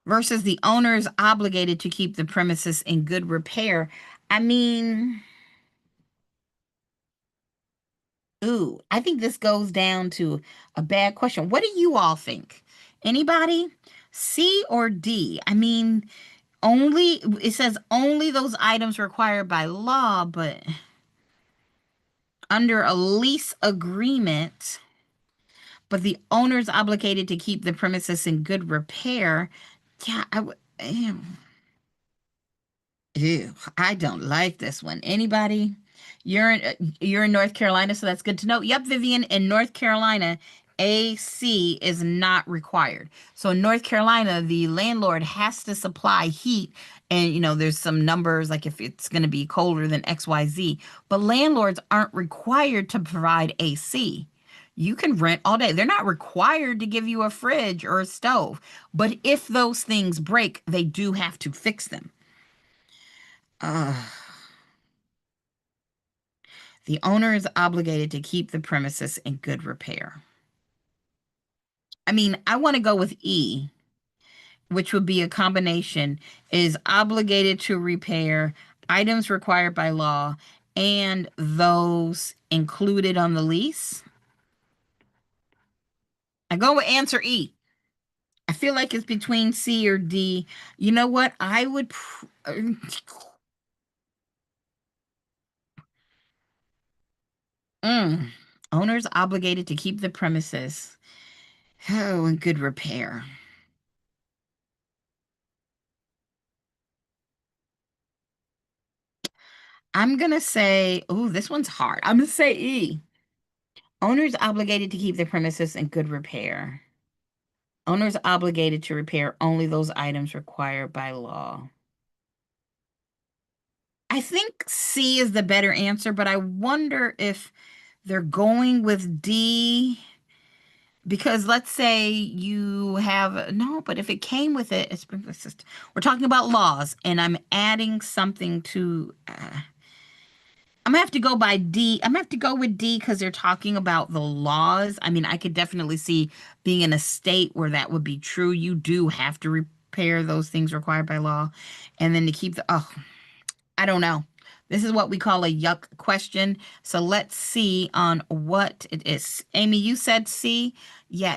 versus the owner is obligated to keep the premises in good repair. I mean, ooh, I think this goes down to a bad question. What do you all think? Anybody? C or D? I mean, only it says only those items required by law, but under a lease agreement, but the owner's obligated to keep the premises in good repair. Yeah, I would. Ew, I don't like this one. Anybody? You're in North Carolina, so that's good to know. Yep, Vivian, in North Carolina, AC is not required. So in North Carolina, the landlord has to supply heat, and there's some numbers like if it's going to be colder than XYZ, but landlords aren't required to provide AC. You can rent all day. They're not required to give you a fridge or a stove, but if those things break, they do have to fix them. Uh, the owner is obligated to keep the premises in good repair. I mean, I want to go with E, which would be a combination, is obligated to repair items required by law and those included on the lease. I go with answer E. I feel like it's between C or D. You know what? I would. Mm. Owners obligated to keep the premises, oh, in good repair. I'm gonna say, oh, this one's hard. I'm gonna say E. Owners obligated to keep the premises in good repair. Owners obligated to repair only those items required by law. I think C is the better answer, but I wonder if they're going with D because let's say you have no, but if it came with it, it's just, we're talking about laws, and I'm adding something to. I'm gonna have to go by D. I'm gonna have to go with D because they're talking about the laws. I mean, I could definitely see being in a state where that would be true. You do have to repair those things required by law, and then to keep the. Oh, I don't know. This is what we call a yuck question. So let's see on what it is. Amy, you said C. Yeah,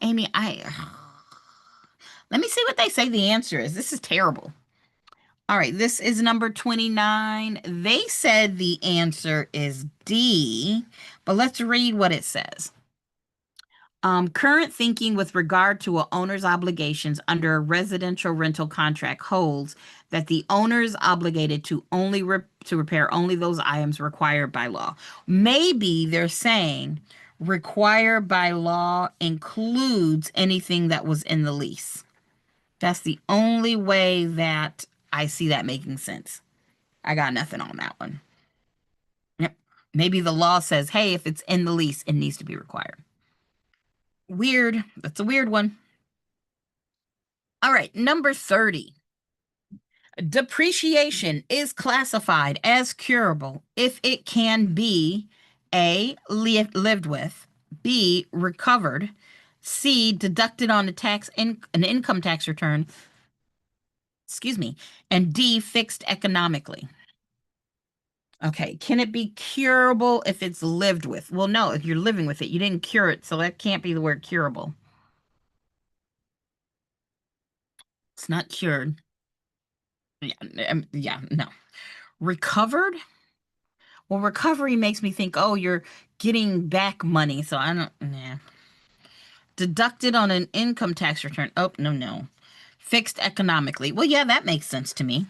Amy, let me see what they say the answer is. This is terrible. All right, this is number 29. They said the answer is D, but let's read what it says. Current thinking with regard to a owner's obligations under a residential rental contract holds that the owner is obligated to to repair only those items required by law. Maybe they're saying required by law includes anything that was in the lease. That's the only way that I see that making sense. I got nothing on that one. Yep. Maybe the law says, hey, if it's in the lease, it needs to be required. Weird. That's a weird one. All right, number 30. Depreciation is classified as curable if it can be A, lived with, B, recovered, C, deducted on an income tax return, excuse me, and D, fixed economically. Okay, can it be curable if it's lived with? Well, no, if you're living with it, you didn't cure it, so that can't be the word curable. It's not cured. Yeah, yeah, no. Recovered? Well, recovery makes me think, oh, you're getting back money, so I don't, nah. Deducted on an income tax return. Oh, no, no. Fixed economically. Well, yeah, that makes sense to me.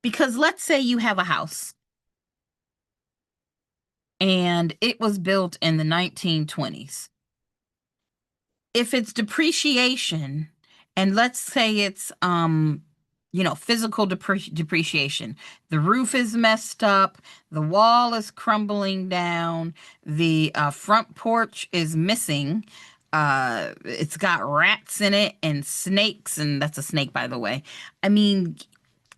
Because let's say you have a house and it was built in the 1920s. If it's depreciation, and let's say it's physical depreciation, the roof is messed up, the wall is crumbling down, the front porch is missing, it's got rats in it and snakes, and that's a snake, by the way. I mean,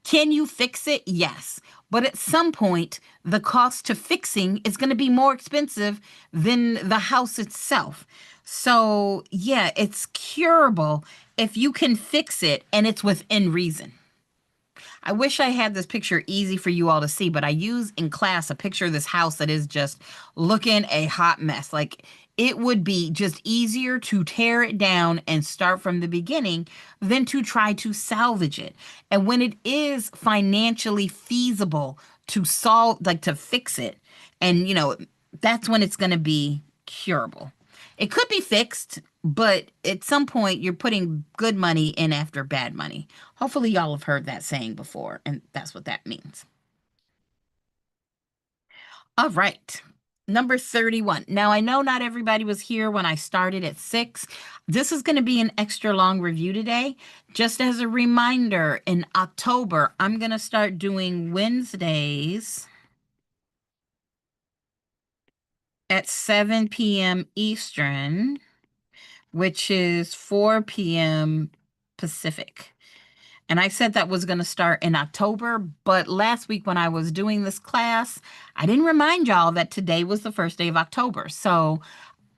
can you fix it? Yes. But at some point, the cost to fixing is going to be more expensive than the house itself. So, yeah, it's curable if you can fix it and it's within reason. I wish I had this picture easy for you all to see, but I use in class a picture of this house that is just looking a hot mess. Like it would be just easier to tear it down and start from the beginning than to try to salvage it. And when it is financially feasible to solve, like to fix it, and that's when it's going to be curable. It could be fixed, but at some point you're putting good money in after bad money. Hopefully, y'all have heard that saying before, and that's what that means. All right. Number 31. Now, I know not everybody was here when I started at 6. This is going to be an extra long review today. Just as a reminder, in October, I'm going to start doing Wednesdays at 7 p.m. Eastern, which is 4 p.m. Pacific. And I said that was going to start in October, but last week when I was doing this class, I didn't remind y'all that today was the first day of October. So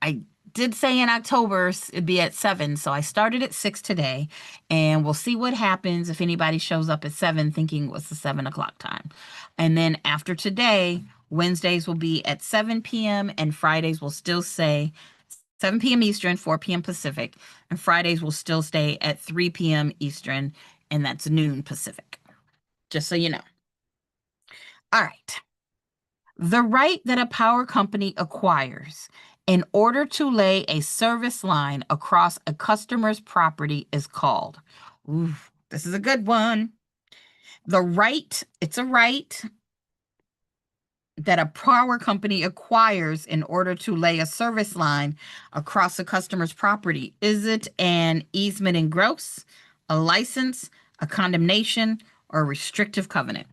I did say in October it'd be at 7. So I started at 6 today, and we'll see what happens if anybody shows up at 7 thinking it was the 7 o'clock time. And then after today, Wednesdays will be at 7 p.m. and Fridays will still say 7 p.m. Eastern, 4 p.m. Pacific, and Fridays will still stay at 3 p.m. Eastern, and that's noon Pacific. Just so you know. All right. The right that a power company acquires in order to lay a service line across a customer's property is called. Ooh, this is a good one. The right, it's a right that a power company acquires in order to lay a service line across a customer's property. Is it an easement in gross, a license, a condemnation, or a restrictive covenant?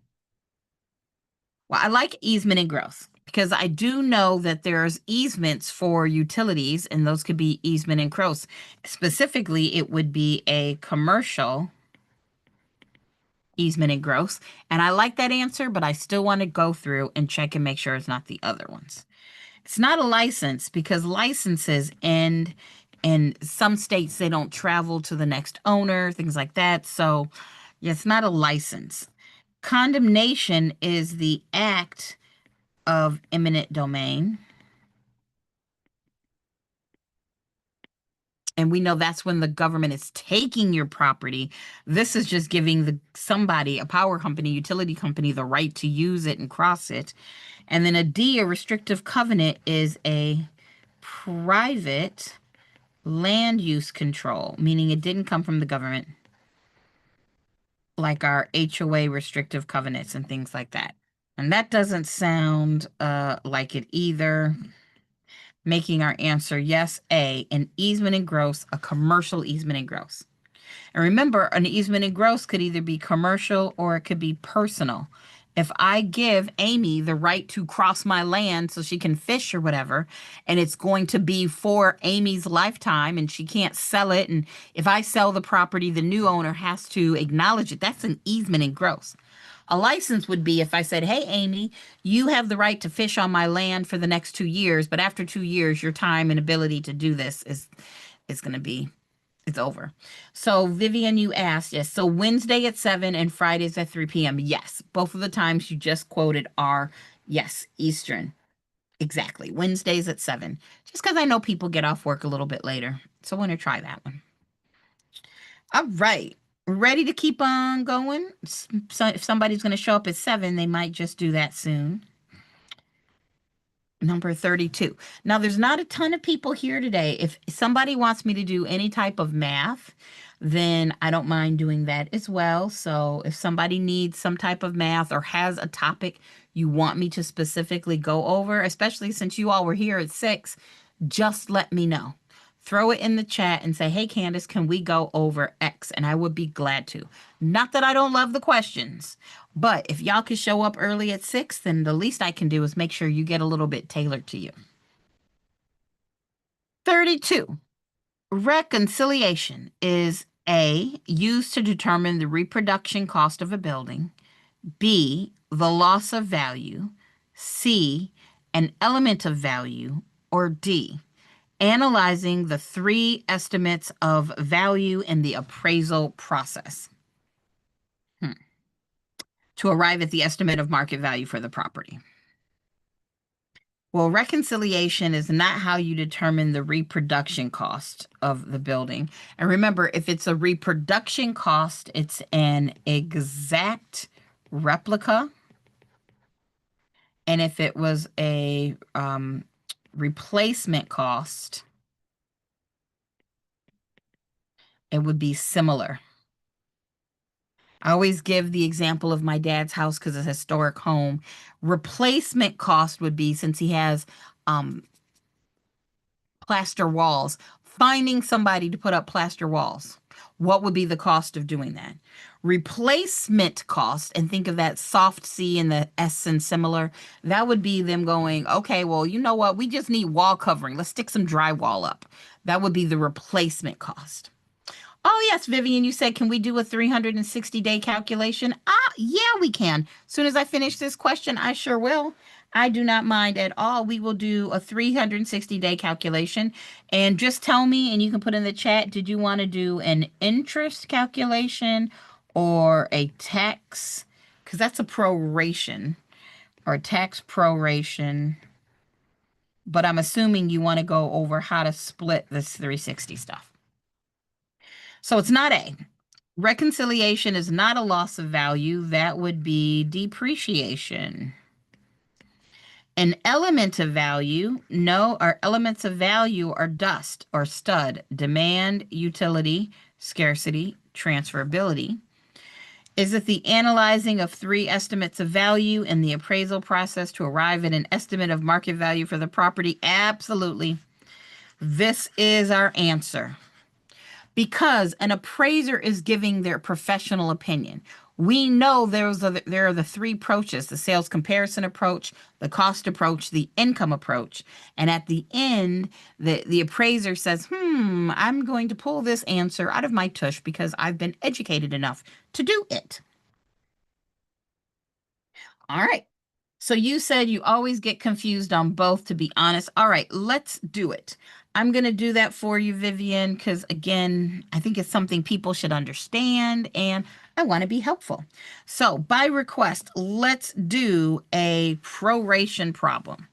Well, I like easement in gross because I do know that there's easements for utilities, and those could be easement in gross. Specifically, it would be a commercial easement in gross. And I like that answer, but I still want to go through and check and make sure it's not the other ones. It's not a license because licenses end in some states, they don't travel to the next owner, things like that. So, yeah, it's not a license. Condemnation is the act of eminent domain. And we know that's when the government is taking your property. This is just giving somebody, a power company, utility company, the right to use it and cross it. And then a D, a restrictive covenant, is a private land use control, meaning it didn't come from the government, like our HOA restrictive covenants and things like that. And that doesn't sound like it either. Making our answer yes, A, an easement in gross, a commercial easement in gross. And remember, an easement in gross could either be commercial or it could be personal. If I give Amy the right to cross my land so she can fish or whatever, and it's going to be for Amy's lifetime and she can't sell it, and if I sell the property, the new owner has to acknowledge it. That's an easement in gross. A license would be if I said, hey, Amy, you have the right to fish on my land for the next 2 years, but after 2 years, your time and ability to do this is going to be, it's over. So Vivian, you asked, yes. So Wednesday at 7 and Fridays at 3 p.m. Yes. Both of the times you just quoted are, yes, Eastern. Exactly. Wednesdays at 7. Just because I know people get off work a little bit later. So I want to try that one. All right. Ready to keep on going? So if somebody's going to show up at 7, they might just do that soon. Number 32. Now, there's not a ton of people here today. If somebody wants me to do any type of math, then I don't mind doing that as well. So if somebody needs some type of math or has a topic you want me to specifically go over, especially since you all were here at 6, just let me know. Throw it in the chat and say, hey, Candace, can we go over X? And I would be glad to. Not that I don't love the questions, but if y'all could show up early at 6, then the least I can do is make sure you get a little bit tailored to you. 32. Reconciliation is A, used to determine the reproduction cost of a building, B, the loss of value, C, an element of value, or D, analyzing the 3 estimates of value in the appraisal process to arrive at the estimate of market value for the property. Well, reconciliation is not how you determine the reproduction cost of the building. And remember, if it's a reproduction cost, it's an exact replica. And if it was a replacement cost, it would be similar. I always give the example of my dad's house because it's a historic home. Replacement cost would be, since he has plaster walls, finding somebody to put up plaster walls. What would be the cost of doing that? Replacement cost, and think of that soft C and the S and similar, that would be them going, okay, well, you know what? We just need wall covering. Let's stick some drywall up. That would be the replacement cost. Oh, yes, Vivian, you said, can we do a 360-day calculation? Yeah, we can. As soon as I finish this question, I sure will. I do not mind at all. We will do a 360-day calculation. And just tell me, and you can put in the chat, did you want to do an interest calculation or a tax? Because that's a proration or a tax proration. But I'm assuming you want to go over how to split this 360 stuff. So it's not A. Reconciliation is not a loss of value. That would be depreciation. An element of value, no, our elements of value are dust or stud, demand, utility, scarcity, transferability. Is it the analyzing of three estimates of value in the appraisal process to arrive at an estimate of market value for the property? Absolutely. This is our answer. Because an appraiser is giving their professional opinion. We know there are the three approaches: the sales comparison approach, the cost approach, the income approach. And at the end, the appraiser says, I'm going to pull this answer out of my tush because I've been educated enough to do it. All right. So you said you always get confused on both, to be honest. All right, let's do it. I'm going to do that for you, Vivian, because again, I think it's something people should understand and I want to be helpful. So by request, let's do a proration problem.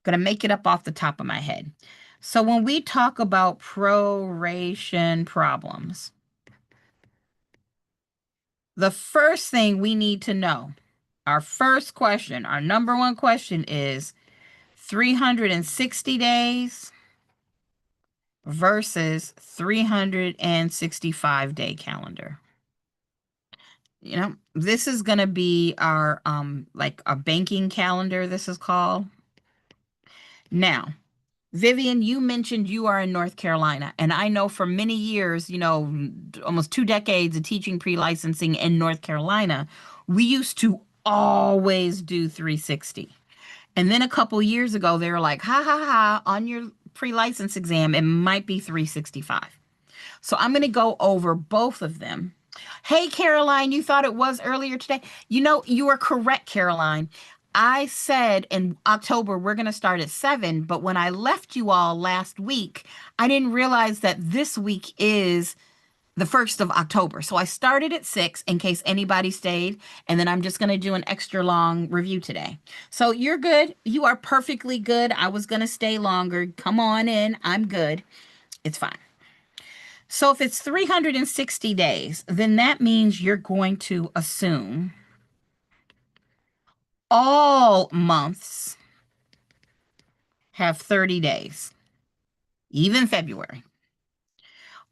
Going to make it up off the top of my head. So when we talk about proration problems, the first thing we need to know, our first question, our number one question is 360 days versus 365-day calendar. This is going to be our like a banking calendar, this is called. Now, Vivian, you mentioned you are in North Carolina, and I know for many years, almost 2 decades of teaching pre-licensing in North Carolina, we used to always do 360. And then a couple years ago, they were like, ha ha ha, on your pre-license exam, it might be 365. So I'm going to go over both of them. Hey, Caroline, you thought it was earlier today? You are correct, Caroline. I said in October, we're going to start at 7, but when I left you all last week, I didn't realize that this week is the 1st of October. So I started at 6 in case anybody stayed, and then I'm just going to do an extra long review today. So you're good. You are perfectly good. I was going to stay longer. Come on in. I'm good. It's fine. So if it's 360 days, then that means you're going to assume all months have 30 days, even February.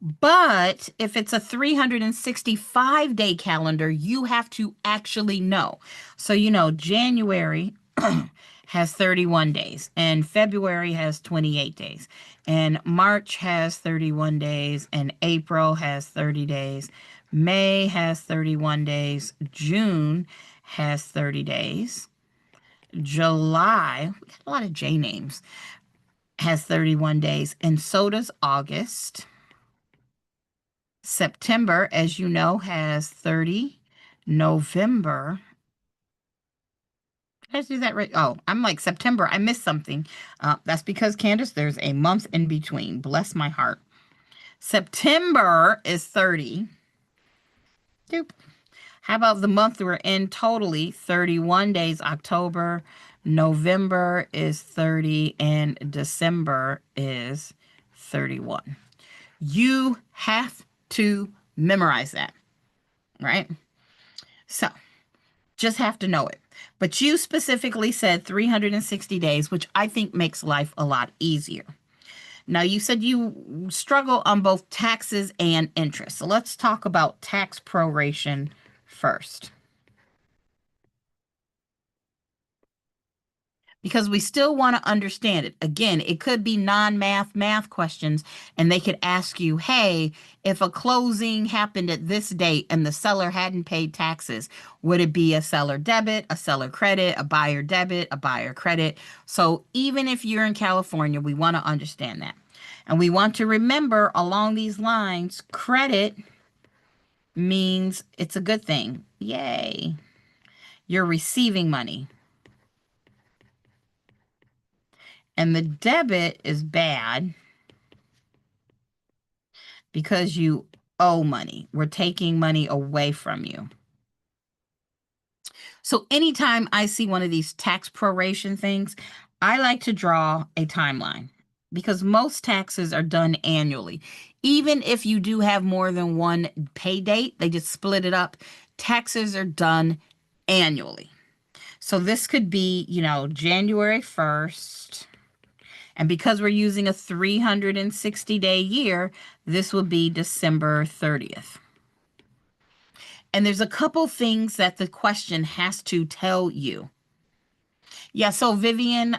But if it's a 365-day calendar, you have to actually know. So, January has 31 days, and February has 28 days, and March has 31 days, and April has 30 days, May has 31 days, June has 30 days, July, we got a lot of J names, has 31 days, and so does August. September, as you know, has 30. November. Did I do that right? Oh, I'm like September. I missed something. That's because, Candace, there's a month in between. Bless my heart. September is 30. Doop. How about the month we're in totally? 31 days. October. November is 30. And December is 31. You have to memorize that, right? So just have to know it. But you specifically said 360 days, which I think makes life a lot easier. Now, you said you struggle on both taxes and interest. So let's talk about tax proration first. Because we still want to understand it. Again, it could be math questions, and they could ask you, hey, if a closing happened at this date and the seller hadn't paid taxes, would it be a seller debit, a seller credit, a buyer debit, a buyer credit? So even if you're in California, we want to understand that. And we want to remember along these lines, credit means it's a good thing. Yay. You're receiving money. And the debit is bad because you owe money. We're taking money away from you. So anytime I see one of these tax proration things, I like to draw a timeline because most taxes are done annually. Even if you do have more than one pay date, they just split it up. Taxes are done annually. So this could be, January 1st. And because we're using a 360-day year, this will be December 30th. And there's a couple things that the question has to tell you. Yeah, so Vivian,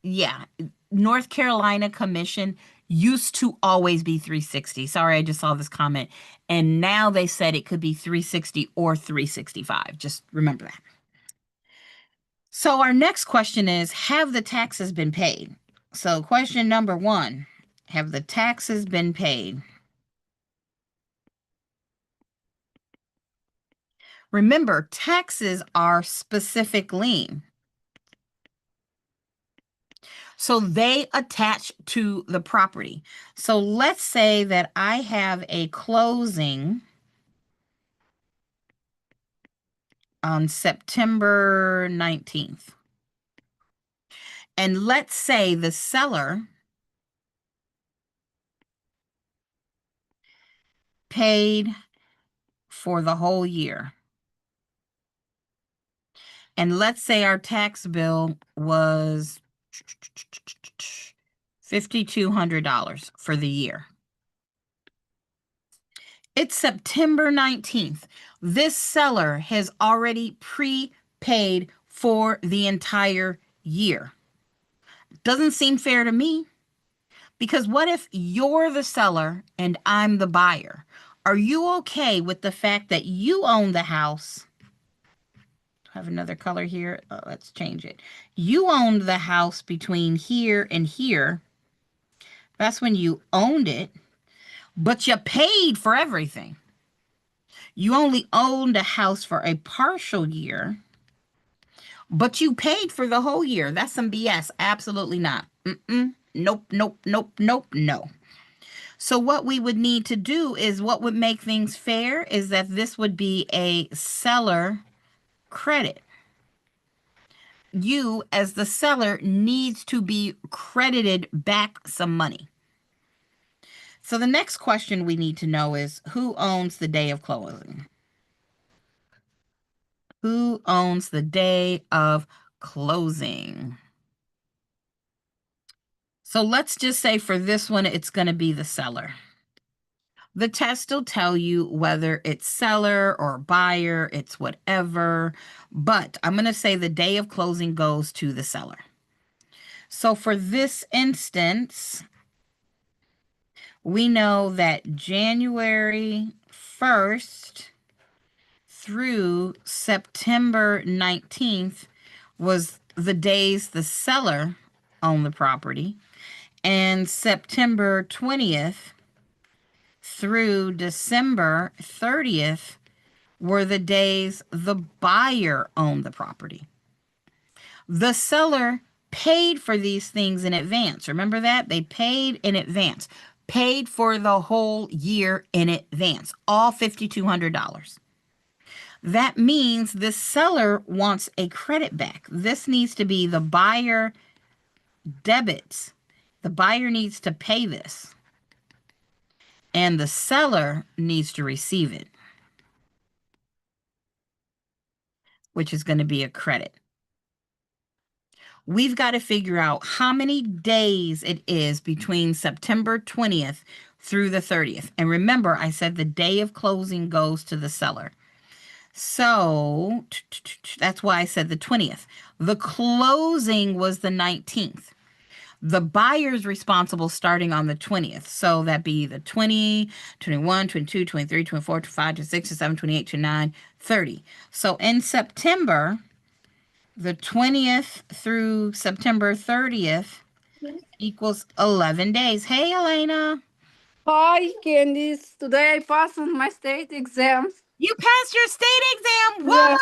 yeah, North Carolina Commission used to always be 360. Sorry, I just saw this comment. And now they said it could be 360 or 365. Just remember that. So our next question is, have the taxes been paid? So question number 1, have the taxes been paid? Remember, taxes are specific lien. So they attach to the property. So let's say that I have a closing on September 19th. And let's say the seller paid for the whole year. And let's say our tax bill was $5,200 for the year. It's September 19th. This seller has already prepaid for the entire year. Doesn't seem fair to me, because what if you're the seller and I'm the buyer? Are you okay with the fact that you own the house? I have another color here. Let's change it. You owned the house between here and here. That's when you owned it, but you paid for everything. You only owned a house for a partial year, but you paid for the whole year. That's some BS. Absolutely not. Nope, nope, nope, nope, no. So what we would need to do is, what would make things fair is that this would be a seller credit. You, as the seller, needs to be credited back some money. So the next question we need to know is, who owns the day of closing? Who owns the day of closing? So let's just say for this one, it's going to be the seller. The test will tell you whether it's seller or buyer, it's whatever, but I'm going to say the day of closing goes to the seller. So for this instance, we know that January 1st through September 19th was the days the seller owned the property, and September 20th through December 30th were the days the buyer owned the property. The seller paid for these things in advance. Remember that? They paid in advance, paid for the whole year in advance, all $5,200. That means the seller wants a credit back. This needs to be the buyer debits. The buyer needs to pay this, and the seller needs to receive it, which is going to be a credit. We've got to figure out how many days it is between September 20th through the 30th. And remember, I said the day of closing goes to the seller. So that's why I said the 20th. The closing was the 19th. The buyer's responsible starting on the 20th. So that'd be the 20, 21, 22, 23, 24, 25, 26, 27, 28, 29, 30. So in September, the 20th through September 30th equals 11 days. Hey, Elena. Hi, Candice. Today I passed on my state exams. You passed your state exam. What? Yes.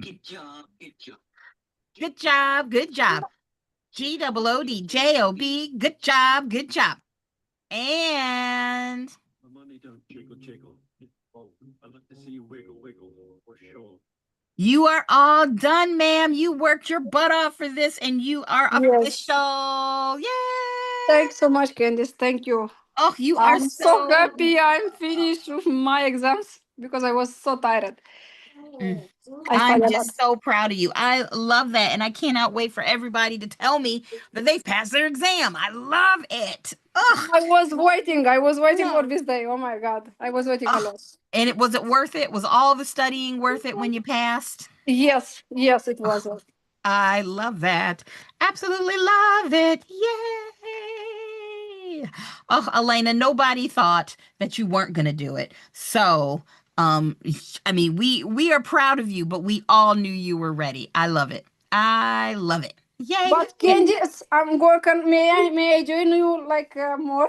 Good job. Good job. Good job. Good job. GOODJOB. Good job. Good job. And My money don't jiggle jiggle. Oh, I'd like to see you wiggle wiggle for sure. you are all done, ma'am. You worked your butt off for this, and you are Yes. official. Yay! Thanks so much, Candice. Thank you. Oh, you are I'm so happy I'm finished with my exams because I was so tired. I I'm study a lot. just so proud of you. I love that. And I cannot wait for everybody to tell me that they've passed their exam. I love it. Ugh. I was waiting. I was waiting for this day. Oh my God. I was waiting a Ugh. lot. And was it worth it? Was all the studying worth it when you passed? Yes, yes, it was. I love that. Absolutely love it. Yay. Oh, Elena, nobody thought that you weren't going to do it. So, I mean, we are proud of you, but we all knew you were ready. I love it. I love it. Yay. But Candy, I'm working. May I join you like more?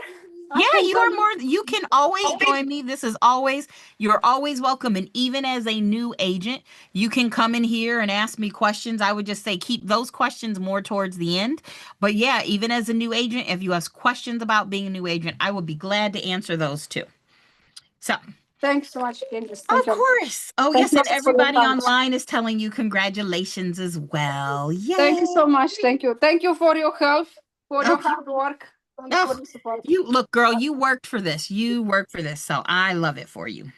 Yeah, you are more, you can always join me. You're always welcome. And even as a new agent, you can come in here and ask me questions. I would just say keep those questions more towards the end. But yeah, even as a new agent, if you have questions about being a new agent, I would be glad to answer those too. So, Thanks so much, Candy. of Thank you. course. Oh, Thank yes. you And for your everybody time. online is telling you congratulations as well. Yay. Thank you so much. Thank you. Thank you for your help, for your Oh. hard work, and for Oh, the support. you look, girl, you worked for this. You worked for this. So I love it for you.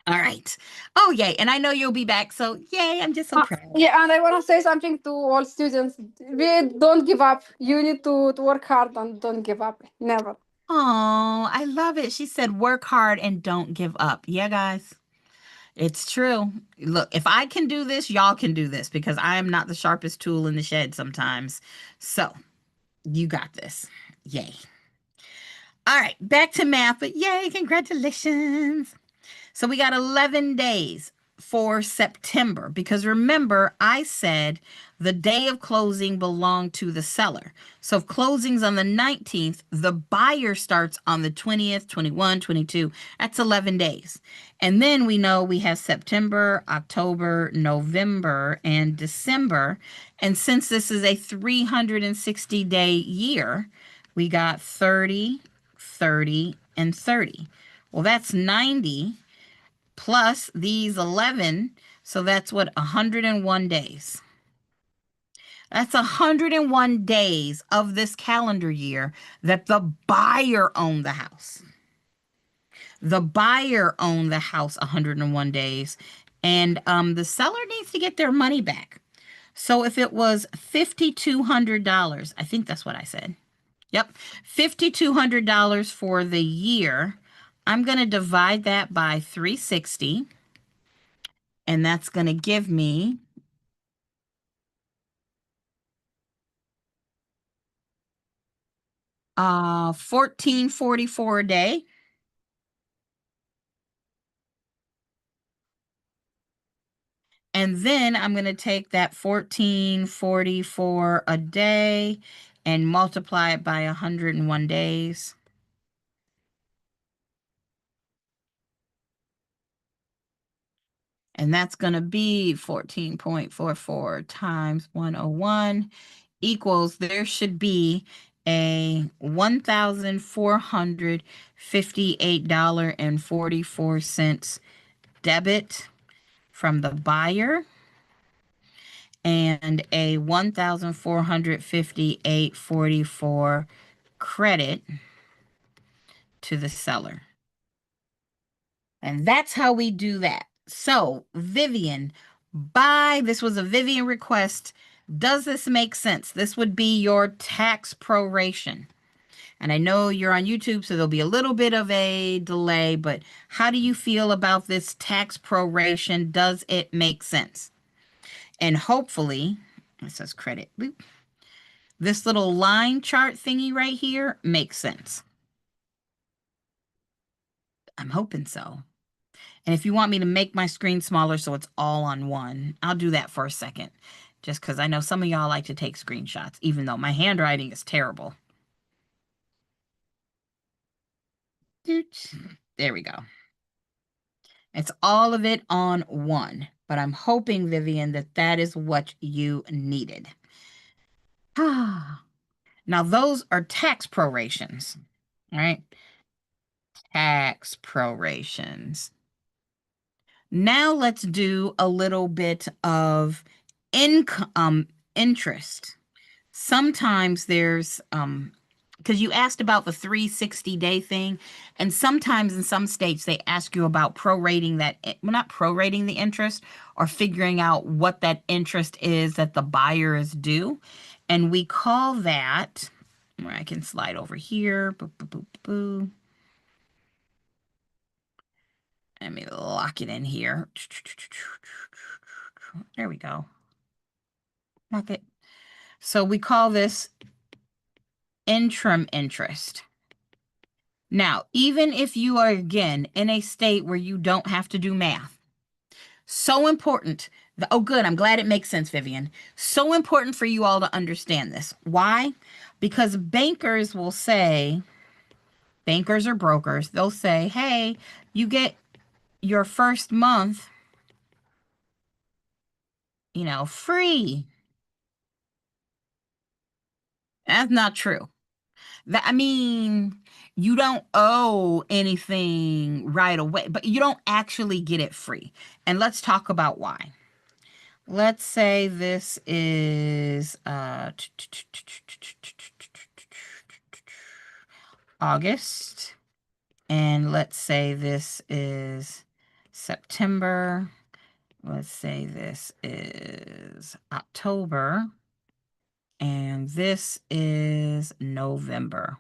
All right. Oh, yay. And I know you'll be back. So, yay. I'm just so proud. Yeah, and I want to say something to all students. We don't give up. You need to work hard and don't give up. Never. Oh, I love it. She said, work hard and don't give up. Yeah, guys. It's true. Look, if I can do this, y'all can do this because I am not the sharpest tool in the shed sometimes. So, you got this. Yay. All right, back to math, but yay, congratulations. So we got 11 days for September because remember, I said the day of closing belonged to the seller. So if closing's on the 19th, the buyer starts on the 20th, 21, 22. That's 11 days. And then we know we have September, October, November, and December. And since this is a 360-day year, we got 30, 30, and 30. Well, that's 90 plus these 11. So that's what, 101 days. That's 101 days of this calendar year that the buyer owned the house. The buyer owned the house 101 days. And the seller needs to get their money back. So if it was $5,200, I think that's what I said. Yep, $5,200 for the year. I'm going to divide that by 360. And that's going to give me $1,444 a day. And then I'm going to take that $1,444 a day and multiply it by 101 days. And that's going to be 14.44 times 101 equals, there should be a $1,458.44 debit from the buyer and a $1,458.44 credit to the seller. And that's how we do that. So, Vivian, this was a Vivian request. Does this make sense? This would be your tax proration. And I know you're on YouTube, so there'll be a little bit of a delay, but how do you feel about this tax proration? Does it make sense? And hopefully, it says credit. Boop. This little line chart thingy right here makes sense. I'm hoping so. And if you want me to make my screen smaller so it's all on one, I'll do that for a second. Just because I know some of y'all like to take screenshots, even though my handwriting is terrible. There we go. It's all of it on one. But I'm hoping, Vivian, that that is what you needed. Now, those are tax prorations, all right? Tax prorations. Now let's do a little bit of income interest. Sometimes there's because you asked about the 360-day thing, and sometimes in some states they ask you about prorating that, well, not prorating the interest, or figuring out what that interest is that the buyer is due, and we call that, where I can slide over here, boo, boo, boo, boo. Let me lock it in here. There we go. Lock it. So we call this interim interest. Now, even if you are, again, in a state where you don't have to do math, so important. Oh, good. I'm glad it makes sense, Vivian. So important for you all to understand this. Why? Because bankers will say, bankers or brokers, they'll say, hey, you get your first month, you know, free. That's not true. That, I mean, you don't owe anything right away, but you don't actually get it free. And let's talk about why. Let's say this is August, and let's say this is September. Let's say this is October, and this is November.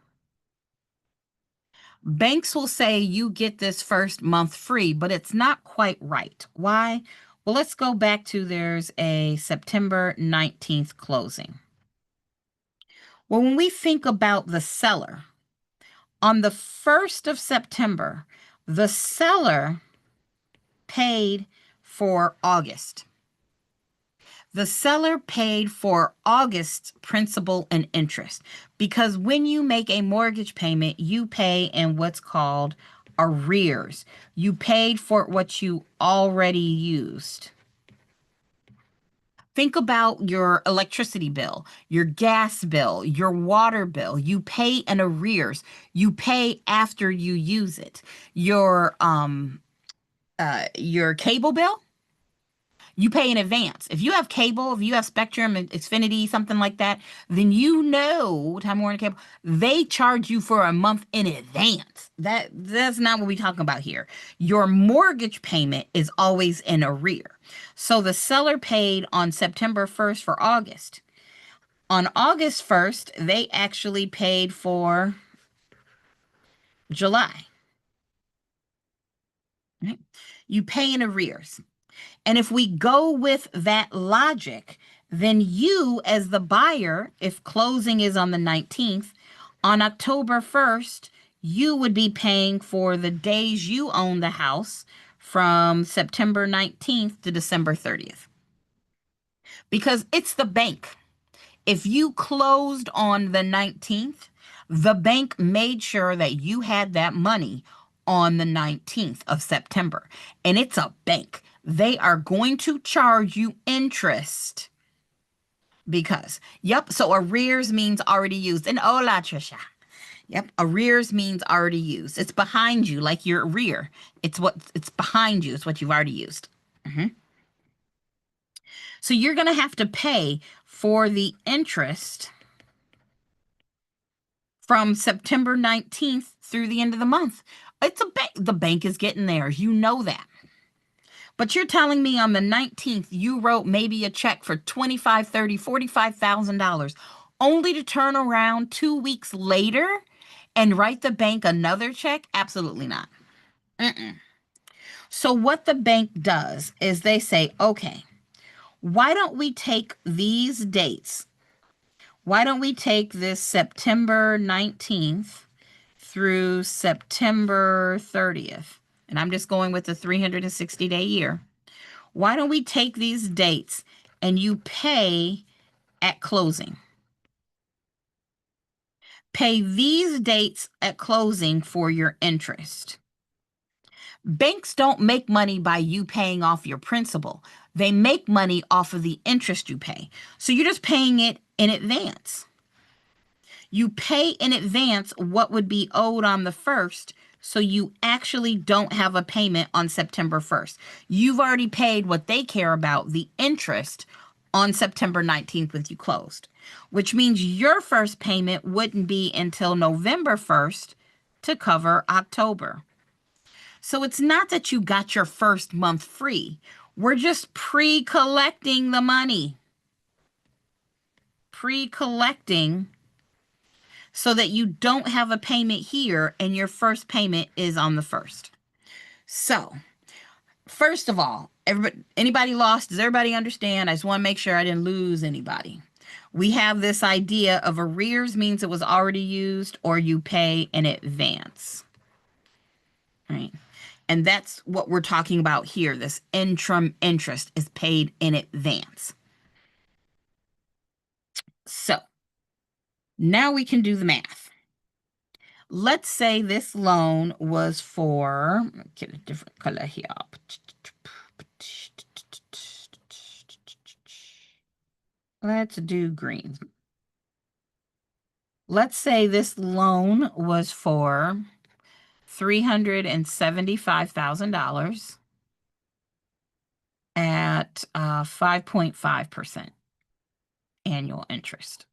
Banks will say you get this first month free, but it's not quite right. Why? Well, let's go back to there's a September 19th closing. Well, when we think about the seller, on the 1st of September, the seller paid for August. The seller paid for August's principal and interest, because when you make a mortgage payment, you pay in what's called arrears. You paid for what you already used. Think about your electricity bill, your gas bill, your water bill. You pay in arrears. You pay after you use it. Your cable bill, you pay in advance. If you have cable, if you have Spectrum, Xfinity, something like that, then you know, Time Warner Cable, they charge you for a month in advance. That's not what we're talking about here. Your mortgage payment is always in arrear. So the seller paid on September 1st for August. On August 1st, they actually paid for July. Right? You pay in arrears. And if we go with that logic, then you as the buyer, if closing is on the 19th, on October 1st, you would be paying for the days you own the house from September 19th to December 30th. Because it's the bank. If you closed on the 19th, the bank made sure that you had that money on the 19th of September. And it's a bank. They are going to charge you interest because, yep, so arrears means already used. And hola, Trisha. Yep, arrears means already used. It's behind you, like your arrear. It's behind you. It's what you've already used. So you're going to have to pay for the interest from September 19th through the end of the month. It's a bank. The bank is getting theirs. You know that. But you're telling me on the 19th, you wrote maybe a check for $25,000, $30,000, $45,000, only to turn around 2 weeks later and write the bank another check? Absolutely not. So what the bank does is they say, okay, why don't we take these dates? Why don't we take this September 19th through September 30th? And I'm just going with the 360-day year. Why don't we take these dates and you pay at closing? Pay these dates at closing for your interest. Banks don't make money by you paying off your principal. They make money off of the interest you pay. So you're just paying it in advance. You pay in advance what would be owed on the 1st, so you actually don't have a payment on September 1st. You've already paid what they care about, the interest, on September 19th with you closed, which means your first payment wouldn't be until November 1st to cover October. So it's not that you got your first month free. We're just pre-collecting the money. Pre-collecting so that you don't have a payment here and your first payment is on the 1st. So, first of all, anybody lost? Does everybody understand? I just want to make sure I didn't lose anybody. We have this idea of arrears means it was already used or you pay in advance. Right? And that's what we're talking about here. This interim interest is paid in advance. So, now we can do the math. Let's say this loan was for, get a different color here. Let's do green. Let's say this loan was for $375,000 at 5.5% annual interest.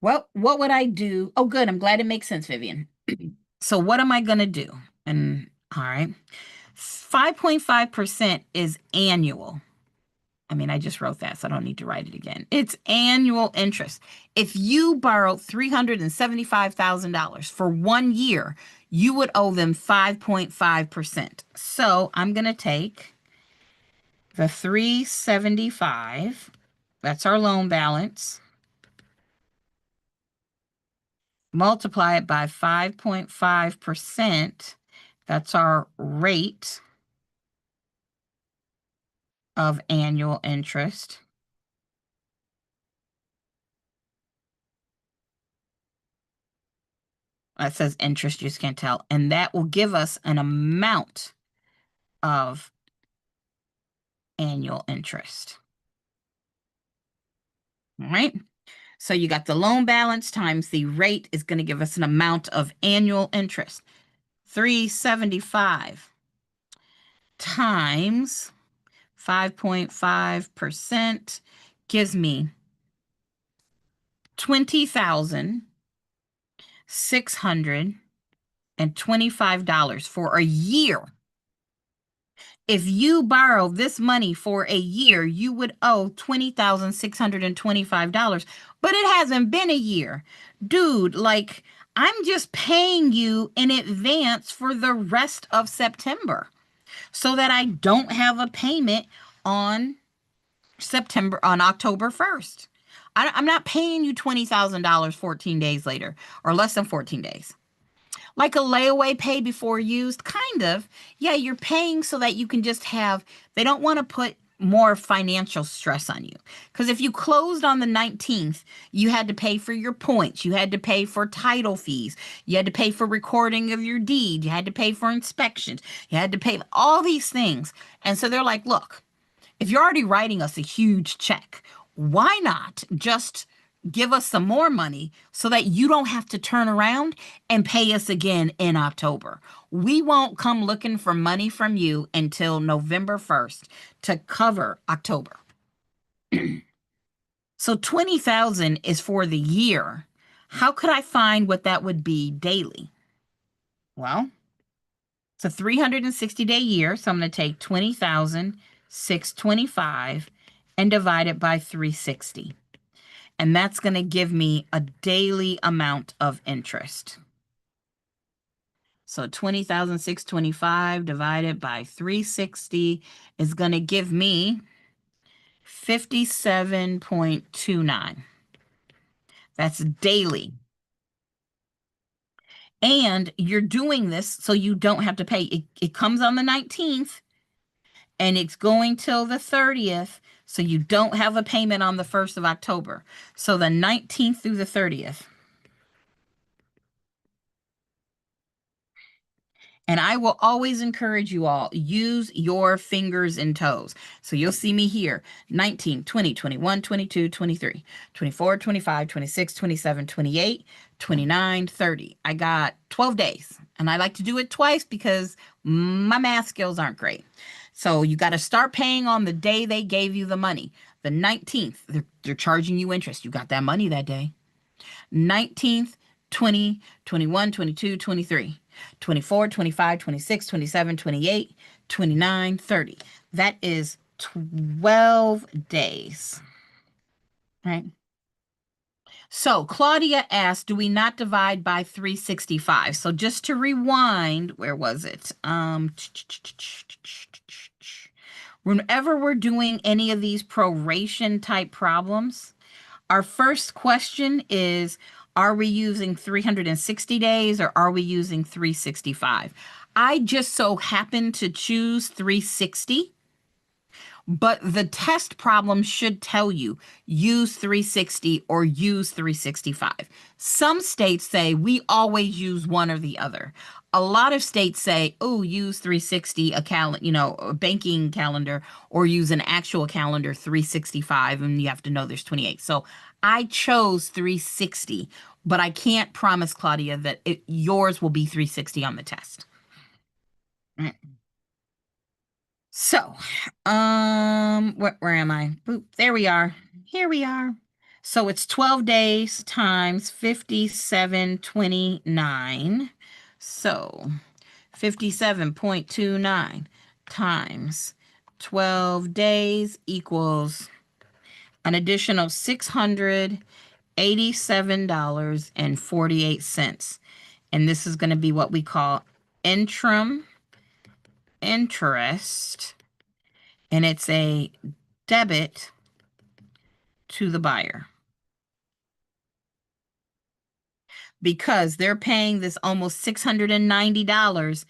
Well, what would I do? Oh, good. I'm glad it makes sense, Vivian. So what am I going to do? And all right, 5.5% is annual. I mean, I just wrote that, so I don't need to write it again. It's annual interest. If you borrowed $375,000 for 1 year, you would owe them 5.5%. So I'm going to take the 375, that's our loan balance, multiply it by 5.5%, that's our rate of annual interest. That says interest, you just can't tell. And that will give us an amount of annual interest. All right. So you got the loan balance times the rate is going to give us an amount of annual interest. 375 times 5.5% gives me $20,625 for a year. If you borrow this money for a year, you would owe $20,625, but it hasn't been a year. Dude, like, I'm just paying you in advance for the rest of September so that I don't have a payment on October 1st. I'm not paying you $20,000 14 days later or less than 14 days. Like a layaway pay before used, kind of. Yeah, you're paying so that you can just have, they don't want to put more financial stress on you. Because if you closed on the 19th, you had to pay for your points. You had to pay for title fees. You had to pay for recording of your deed. You had to pay for inspections. You had to pay all these things. And so they're like, look, if you're already writing us a huge check, why not just give us some more money so that you don't have to turn around and pay us again in October? We won't come looking for money from you until November 1st to cover October. So $20,000 is for the year. How could I find what that would be daily? Well, it's a 360-day year, so I'm going to take 20,625 and divide it by 360. And that's going to give me a daily amount of interest. So 20,625 divided by 360 is going to give me 57.29. That's daily. And you're doing this so you don't have to pay. It comes on the 19th and it's going till the 30th. So you don't have a payment on the 1st of October. So the 19th through the 30th. And I will always encourage you all, use your fingers and toes. So you'll see me here, 19, 20, 21, 22, 23, 24, 25, 26, 27, 28, 29, 30. I got 12 days. And I like to do it twice because my math skills aren't great. So you got to start paying on the day they gave you the money. The 19th, they're charging you interest. You got that money that day. 19th, 20, 21, 22, 23, 24, 25, 26, 27, 28, 29, 30. That is 12 days. Right? So Claudia asked, do we not divide by 365? So just to rewind, where was it? Whenever we're doing any of these proration type problems, our first question is, are we using 360 days or are we using 365? I just so happen to choose 360. But the test problem should tell you use 360 or use 365. Some states say we always use one or the other. A lot of states say, oh, use 360, a banking calendar, or use an actual calendar 365, and you have to know there's 28. So I chose 360, but I can't promise, Claudia, that yours will be 360 on the test. So, where am I? Boop, there we are. Here we are. So it's 12 days times 57.29. So 57.29 times 12 days equals an additional $687.48. And this is going to be what we call interim interest, and it's a debit to the buyer because they're paying this almost $690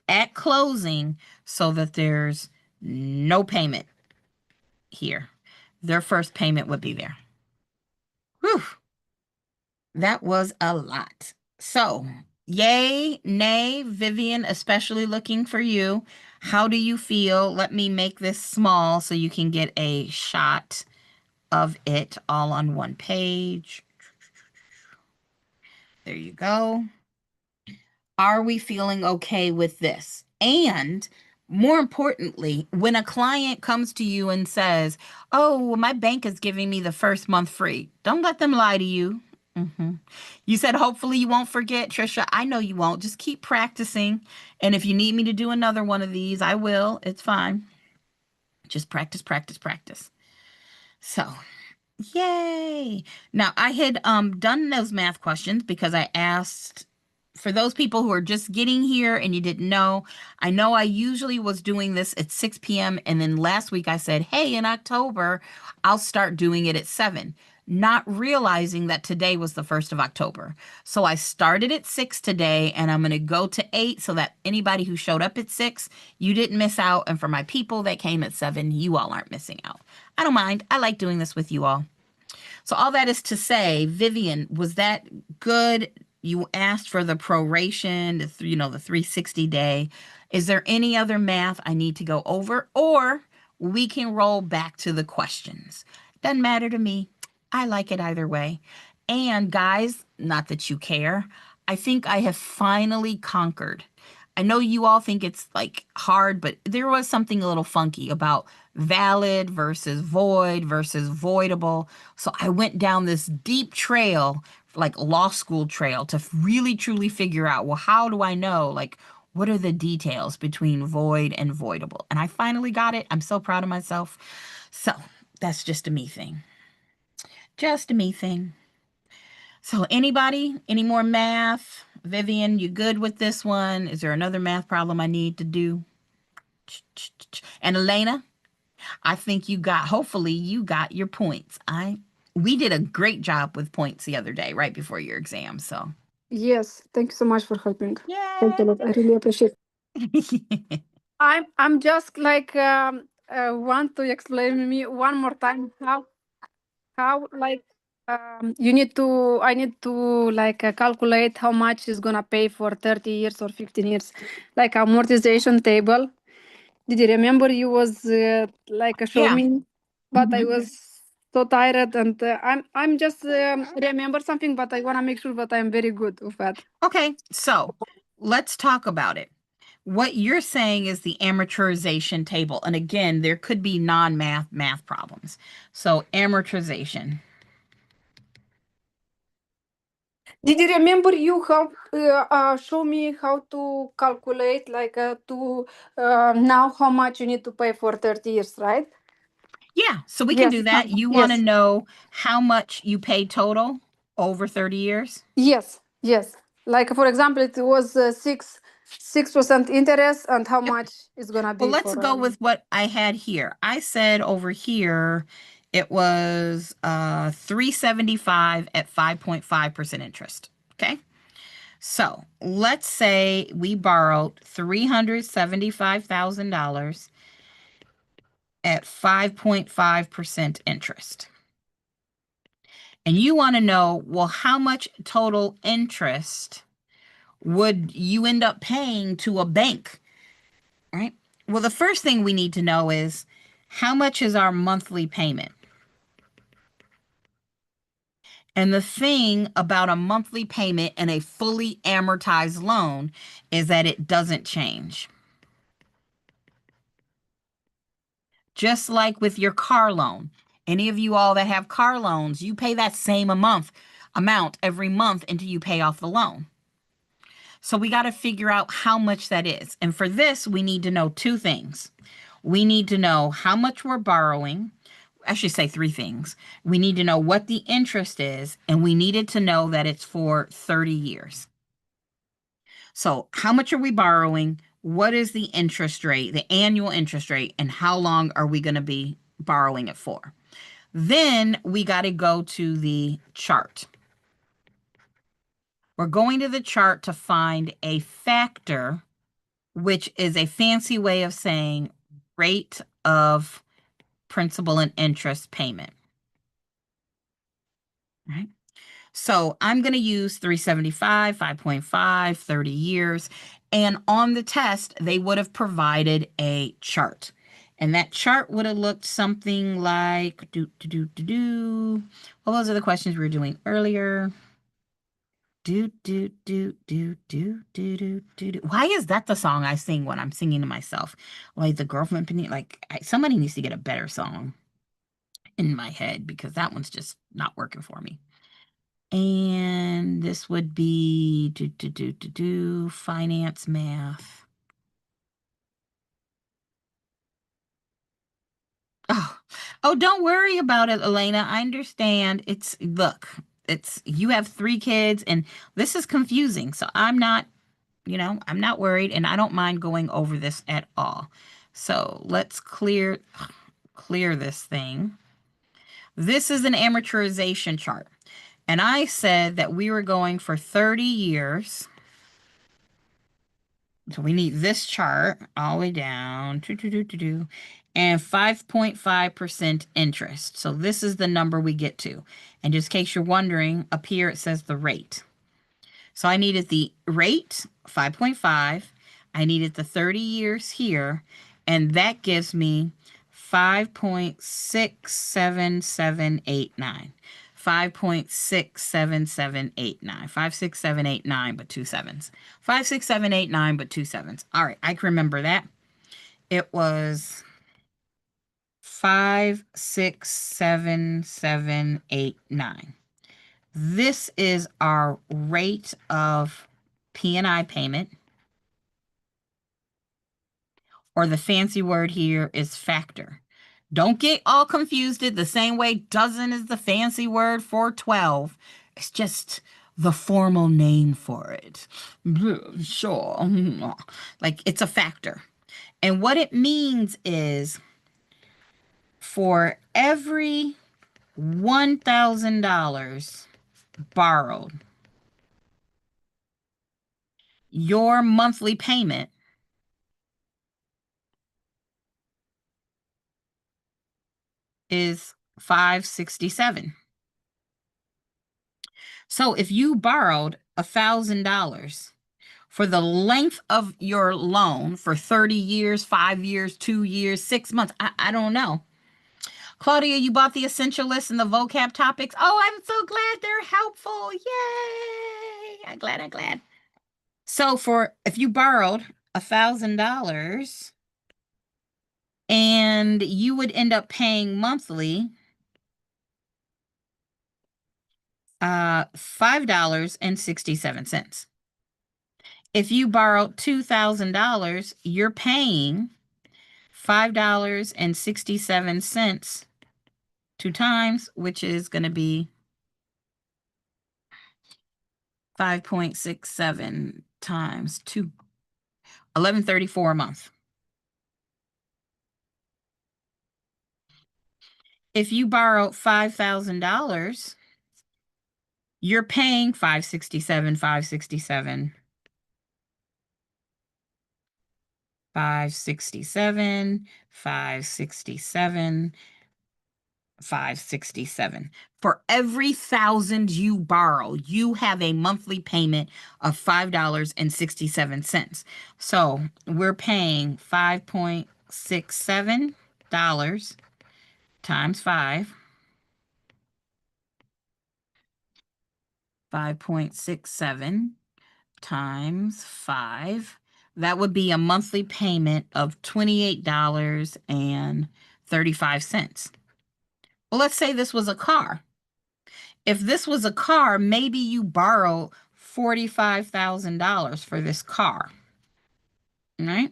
at closing so that there's no payment here. Their first payment would be there. Whew. That was a lot. So, yay, nay, Vivian, especially looking for you. How do you feel? Let me make this small so you can get a shot of it all on one page. There you go. Are we feeling okay with this? And more importantly, when a client comes to you and says, oh, my bank is giving me the first month free, don't let them lie to you. You said, hopefully you won't forget, Trisha. I know you won't. Just keep practicing. And if you need me to do another one of these, I will. It's fine. Just practice, practice, practice. So, yay. Now, I had done those math questions because I asked, for those people who are just getting here and you didn't know I usually was doing this at 6 p.m. And then last week I said, hey, in October, I'll start doing it at 7. Not realizing that today was the 1st of October. So I started at 6 today and I'm going to go to 8 so that anybody who showed up at 6, you didn't miss out. And for my people that came at 7, you all aren't missing out. I don't mind. I like doing this with you all. So all that is to say, Vivian, was that good? You asked for the proration, the 360 day. Is there any other math I need to go over? Or we can roll back to the questions. Doesn't matter to me. I like it either way. And guys, not that you care, I think I have finally conquered. I know you all think it's like hard, but there was something a little funky about valid versus void versus voidable. So I went down this deep trail, like law school trail, to really truly figure out, well, how do I know, like, what are the details between void and voidable? And I finally got it. I'm so proud of myself. So that's just a me thing. Just a me thing. So anybody, any more math? Vivian, you good with this one? Is there another math problem I need to do? And Elena, I think hopefully you got your points. We did a great job with points the other day, right before your exam, so. Yes, thank you so much for helping. Yeah. Thank you a lot. I really appreciate it. I'm just like want to explain me one more time how like I need to like calculate how much is gonna pay for 30 years or 15 years, like amortization table. Did you remember you was like a show Yeah. me, but I Mhm. was so tired and I'm just remember something, but I wanna make sure that I'm very good with that. Okay, so let's talk about it. What you're saying is the amortization table. And again, there could be math problems. So amortization. Did you remember you have show me how to calculate to now how much you need to pay for 30 years, right? Yeah, so we can Yes. do that. You want to Yes. know how much you paid total over 30 years? Yes. Yes. Like for example, it was 6% interest, and how Yep. much is gonna be Well, let's for go with what I had here. I said over here it was 375 at 5.5% interest. Okay. So let's say we borrowed $375,000 at 5.5% interest. And you want to know, well, how much total interest would you end up paying to a bank, right? Well, the first thing we need to know is how much is our monthly payment? And the thing about a monthly payment and a fully amortized loan is that it doesn't change. Just like with your car loan. Any of you all that have car loans, you pay that same amount every month until you pay off the loan. So we got to figure out how much that is. And for this, we need to know two things. We need to know how much we're borrowing. I should say three things. We need to know what the interest is, and we needed to know that it's for 30 years. So how much are we borrowing? What is the interest rate, the annual interest rate, and how long are we going to be borrowing it for? Then we got to go to the chart. We're going to the chart to find a factor, which is a fancy way of saying rate of principal and interest payment. Right? So I'm going to use 375, 5.5, 30 years. And on the test, they would have provided a chart. And that chart would have looked something like, well, those are the questions we were doing earlier. Why is that the song I sing when I'm singing to myself? Like the girlfriend, somebody needs to get a better song in my head because that one's just not working for me. And this would be finance math. Oh, don't worry about it, Elena. I understand. You have 3 kids and this is confusing. So I'm not worried and I don't mind going over this at all. So let's clear this thing. This is an amortization chart. And I said that we were going for 30 years. So we need this chart all the way down. And 5.5% interest. So this is the number we get to. And just in case you're wondering, up here it says the rate. So I needed the rate, 5.5. I needed the 30 years here. And that gives me 5.67789. 5.67789. 56789, but 2 sevens. 56789, but 2 sevens. All right, I can remember that. It was 56779. This is our rate of P&I payment, or the fancy word here is factor. Don't get all confused. It the same way dozen is the fancy word for 12. It's just the formal name for it. Sure. Like it's a factor. And what it means is for every $1,000 borrowed, your monthly payment is $567. So if you borrowed $1,000 for the length of your loan for 30 years, 5 years, 2 years, 6 months, I don't know. Claudia, you bought the essential list and the vocab topics. Oh, I'm so glad they're helpful. Yay! I'm glad. So if you borrowed $1,000 and you would end up paying monthly $5.67. If you borrow $2,000, you're paying $5.67 2 times, which is going to be 5.67 times 2, $11.34 a month. If you borrow $5,000, you're paying 567, 567, 567, 567, 567. For every 1,000 you borrow, you have a monthly payment of $5.67. So we're paying $5.67 times 5. 5.67 times 5. That would be a monthly payment of $28.35. Well, let's say this was a car. If this was a car, maybe you borrow $45,000 for this car, right?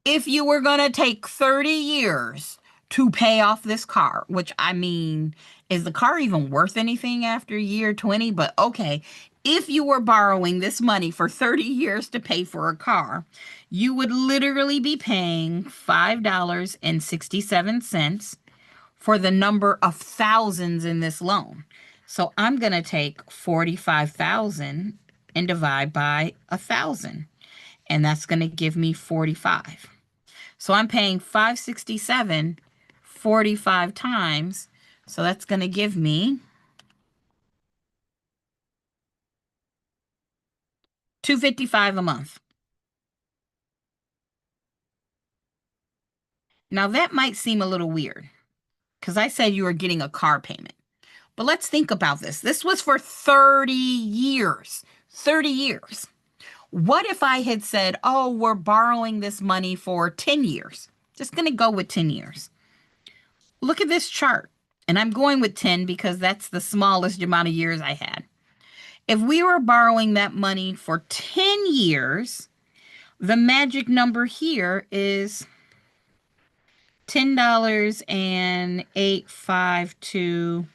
If you were going to take 30 years to pay off this car, which I mean, is the car even worth anything after year 20? But okay, if you were borrowing this money for 30 years to pay for a car, you would literally be paying $5.67 for the number of thousands in this loan. So I'm going to take 45,000 and divide by 1,000, and that's going to give me 45. So I'm paying 567 45 times. So that's going to give me $255 a month. Now that might seem a little weird because I said you were getting a car payment. But let's think about this. This was for 30 years. 30 years. What if I had said, oh, we're borrowing this money for 10 years? Just going to go with 10 years. Look at this chart. And I'm going with 10 because that's the smallest amount of years I had. If we were borrowing that money for 10 years, the magic number here is $10.85263.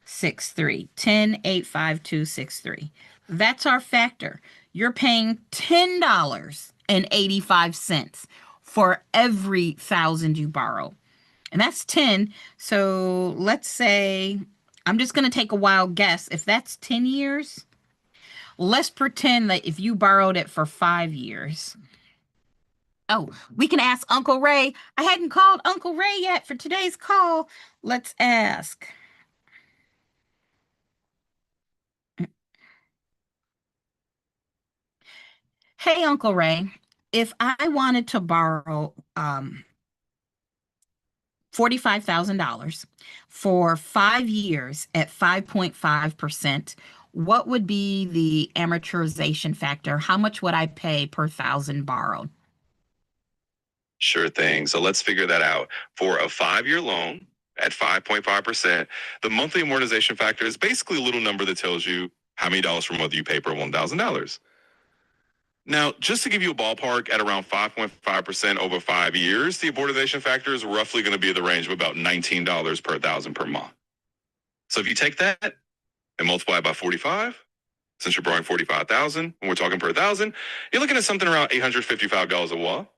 10.85263. That's our factor. You're paying $10.85 for every 1,000 you borrow. And that's 10. So let's say, I'm just going to take a wild guess. If that's 10 years, let's pretend that if you borrowed it for 5 years. Oh, we can ask Uncle Ray. I hadn't called Uncle Ray yet for today's call. Let's ask. Hey, Uncle Ray, if I wanted to borrow $45,000 for 5 years at 5.5%, what would be the amortization factor? How much would I pay per 1,000 borrowed? Sure thing. So let's figure that out. For a 5-year loan at 5.5%, the monthly amortization factor is basically a little number that tells you how many dollars per month you pay per $1,000. Now, just to give you a ballpark, at around 5.5% over 5 years, the amortization factor is roughly going to be in the range of about $19 per 1,000 per month. So if you take that and multiply it by 45, since you're borrowing 45,000, and we're talking per 1,000, you're looking at something around $855 a month.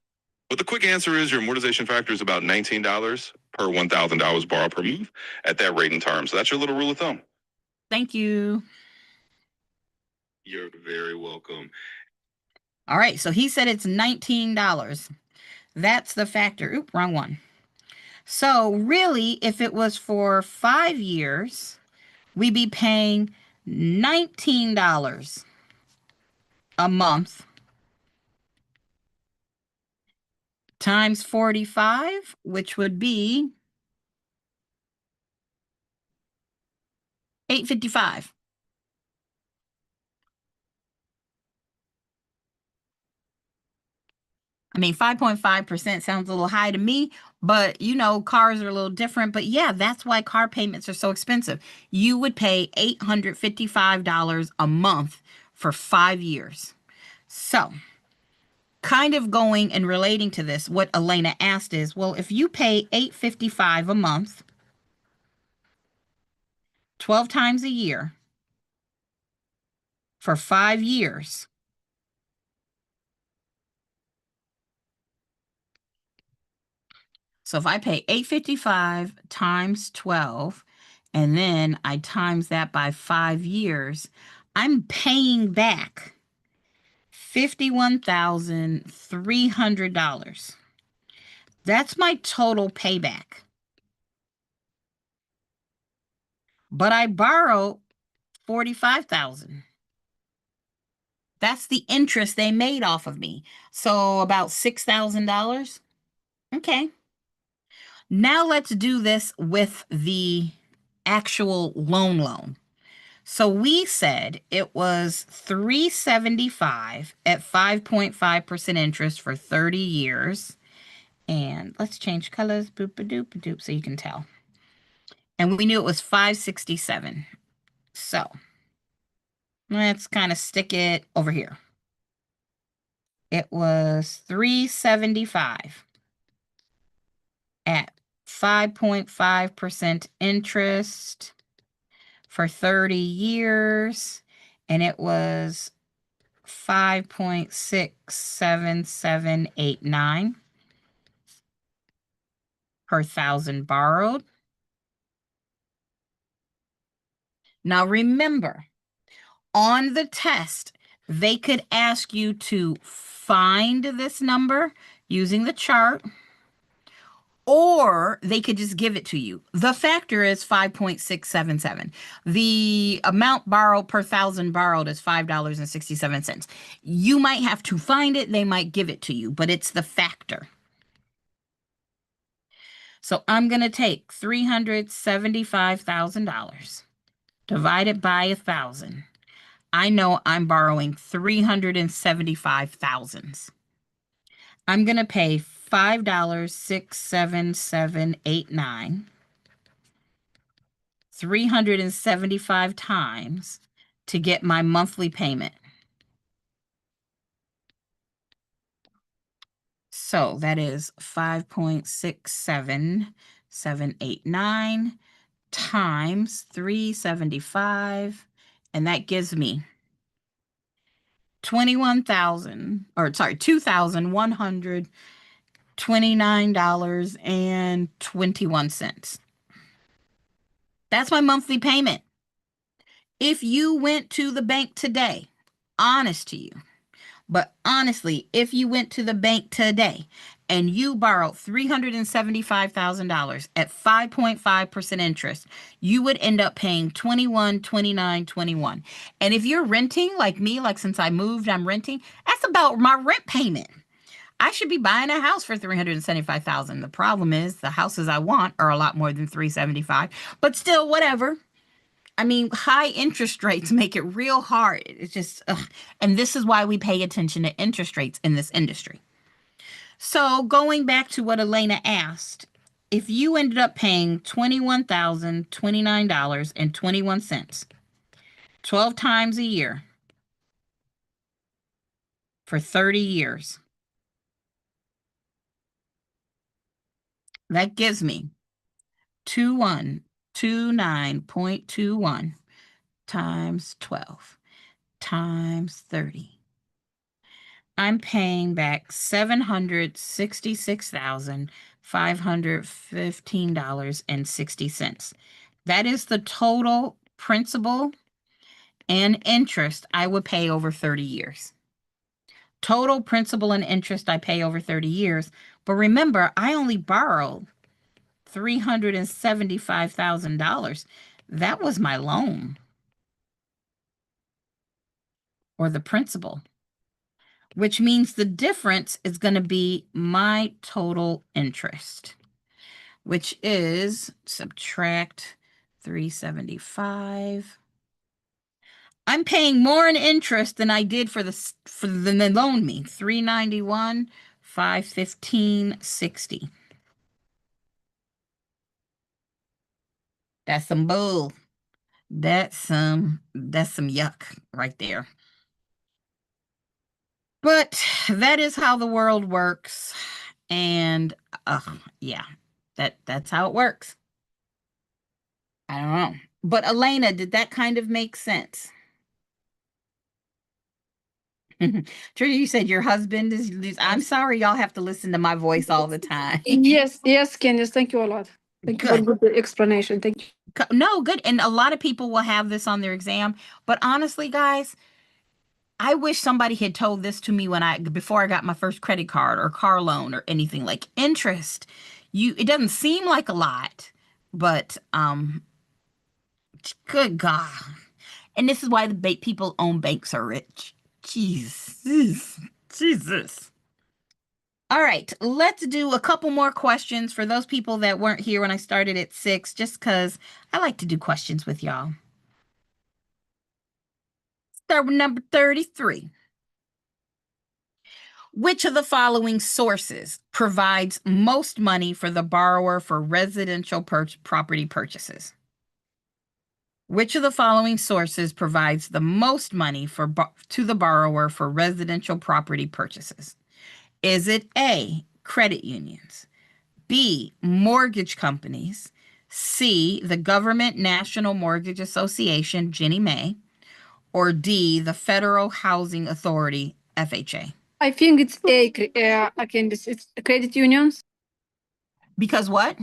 But the quick answer is your amortization factor is about $19 per $1,000 borrowed per month at that rate and term. So that's your little rule of thumb. Thank you. You're very welcome. All right, so he said it's $19. That's the factor. Oop, wrong one. So really, if it was for 5 years, we'd be paying $19 a month times 45, which would be $855. I mean, 5.5% sounds a little high to me, but you know, cars are a little different. But yeah, that's why car payments are so expensive. You would pay $855 a month for 5 years. So, kind of going and relating to this, what Elena asked is, well, if you pay $855 a month, 12 times a year for 5 years, so if I pay $855 times 12, and then I times that by 5 years, I'm paying back $51,300. That's my total payback. But I borrowed $45,000. That's the interest they made off of me. So about $6,000. Okay. Now let's do this with the actual loan. So we said it was $375 at 5.5% interest for 30 years. And let's change colors, boop-a-doop-a-doop, so you can tell. And we knew it was $567. So let's kind of stick it over here. It was $375 at 5.5% interest for 30 years, and it was 5.67789 per thousand borrowed. Now remember, on the test, they could ask you to find this number using the chart, or they could just give it to you. The factor is 5.677. The amount borrowed per thousand borrowed is $5.67. You might have to find it. They might give it to you, but it's the factor. So I'm going to take $375,000 divided by 1,000. I know I'm borrowing 375,000. I'm going to pay $5.67789 375 times to get my monthly payment. So that is 5.67789 times 375, and that gives me $2,129.21. That's my monthly payment. If you went to the bank today, honest to you, but honestly, if you went to the bank today and you borrowed $375,000 at 5.5% interest, you would end up paying $21,2921. And if you're renting like me, like since I moved, I'm renting, that's about my rent payment. I should be buying a house for $375,000. The problem is the houses I want are a lot more than $375,000, but still, whatever. I mean, high interest rates make it real hard. It's just, ugh. And this is why we pay attention to interest rates in this industry. So going back to what Elena asked, if you ended up paying $21,029.21, 12 times a year for 30 years, that gives me 2129.21 times 12 times 30. I'm paying back $766,515.60. That is the total principal and interest I would pay over 30 years. Total principal and interest I pay over 30 years. But remember, I only borrowed $375,000. That was my loan or the principal, which means the difference is going to be my total interest, which is subtract 375. I'm paying more in interest than I did than they loaned me, 391 515.60. That's some bull. That's some yuck right there. But that is how the world works. And yeah, that's how it works. I don't know. But Elena, did that kind of make sense? Trudy, you said your husband is. I'm sorry, y'all have to listen to my voice all the time. Yes, Candice, thank you a lot. Thank you for Good. the explanation. Thank you. No, good. And a lot of people will have this on their exam. But honestly, guys, I wish somebody had told this to me before I got my first credit card or car loan or anything like interest. It doesn't seem like a lot, but good God. And this is why the people own banks are rich. Jesus. All right, let's do a couple more questions for those people that weren't here when I started at 6, just because I like to do questions with y'all. Start with number 33. Which of the following sources provides most money for the borrower for residential property purchases? Which of the following sources provides the most money to the borrower for residential property purchases? Is it A, credit unions, B, mortgage companies, C, the Government National Mortgage Association, Ginnie Mae, or D, the Federal Housing Authority, FHA? I think it's Candice, it's credit unions. Because what?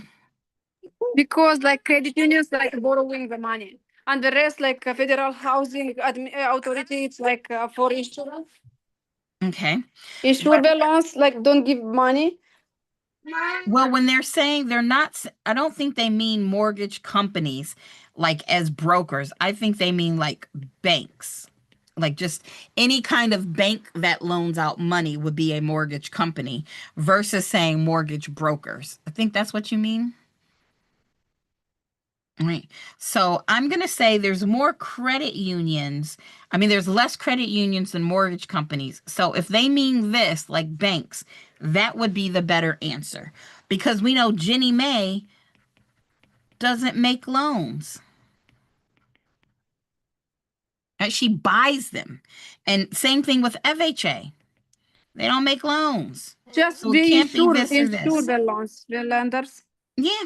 Because like credit unions like borrowing the money, and the rest like Federal Housing Authority, it's like for insurance. Okay. Insure the loans, like don't give money. Well, when they're saying they're not, I don't think they mean mortgage companies like as brokers. I think they mean like banks. Like just any kind of bank that loans out money would be a mortgage company versus saying mortgage brokers. I think that's what you mean. All right. So I'm going to say there's more credit unions. I mean, there's less credit unions than mortgage companies. So if they mean this, like banks, that would be the better answer. Because we know Ginnie Mae doesn't make loans. She buys them. And same thing with FHA. They don't make loans. Just So it be can't be insure this or this. the loans, the lenders. Yeah.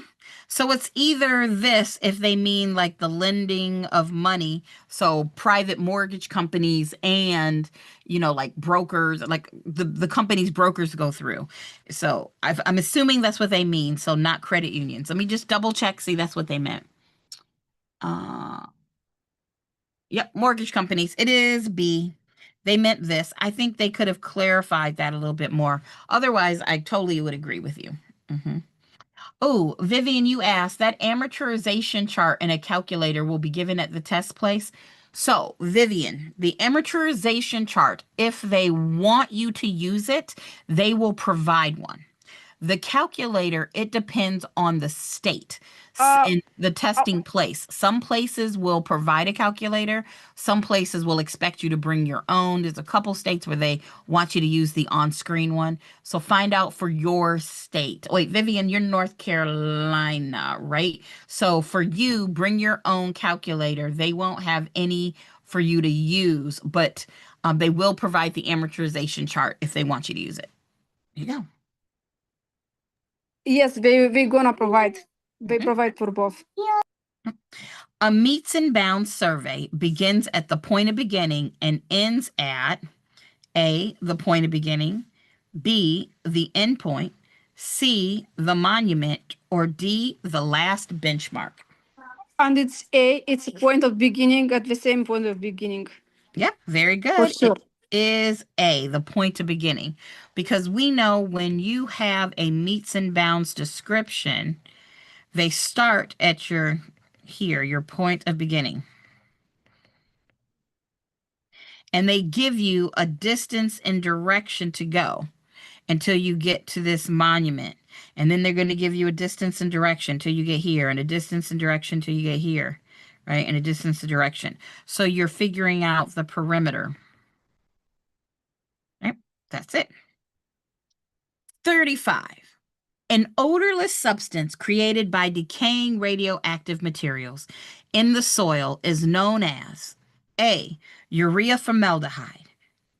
So it's either this if they mean like the lending of money. So private mortgage companies and, like brokers, like the companies brokers go through. So I'm assuming that's what they mean. So not credit unions. Let me just double check. See, that's what they meant. Yep. Mortgage companies. It is B. They meant this. I think they could have clarified that a little bit more. Otherwise, I totally would agree with you. Oh, Vivian, you asked, that amortization chart in a calculator will be given at the test place. So, Vivian, the amortization chart, if they want you to use it, they will provide one. The calculator, it depends on the state and the testing place. Some places will provide a calculator. Some places will expect you to bring your own. There's a couple states where they want you to use the on-screen one. So find out for your state. Wait, Vivian, you're North Carolina, right? So for you, bring your own calculator. They won't have any for you to use, but they will provide the amortization chart if they want you to use it. There you go. Yes, we're gonna provide. They provide for both. A meets and bounds survey begins at the point of beginning and ends at A, the point of beginning, B, the end point, C, the monument, or D, the last benchmark. And it's A, it's a point of beginning at the same point of beginning. Yep, very good. For sure. It is A, the point of beginning, because we know when you have a meets and bounds description, they start at your point of beginning. And they give you a distance and direction to go until you get to this monument. And then they're going to give you a distance and direction till you get here, and a distance and direction till you get here, right? And a distance and direction. So you're figuring out the perimeter. Right? That's it. 35. An odorless substance created by decaying radioactive materials in the soil is known as A. Urea formaldehyde,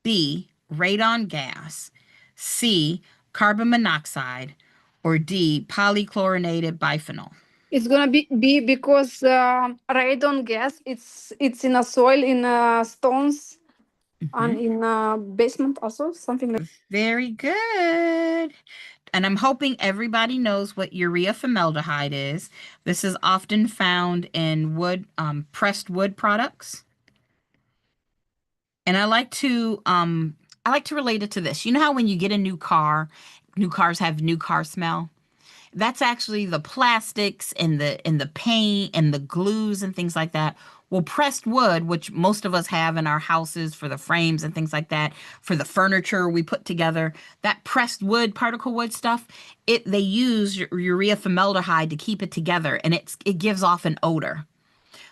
B. Radon gas, C. Carbon monoxide, or D. Polychlorinated biphenyl. It's gonna be because radon gas. It's in a soil, in stones, and in basement also, something like. Very good. And I'm hoping everybody knows what urea formaldehyde is. This is often found in wood, pressed wood products. And I like to relate it to this. You know how when you get a new cars have new car smell? That's actually the plastics and the paint and the glues and things like that. Well, pressed wood, which most of us have in our houses for the frames and things like that, for the furniture we put together, that pressed wood, particle wood stuff, they use urea formaldehyde to keep it together, and it gives off an odor.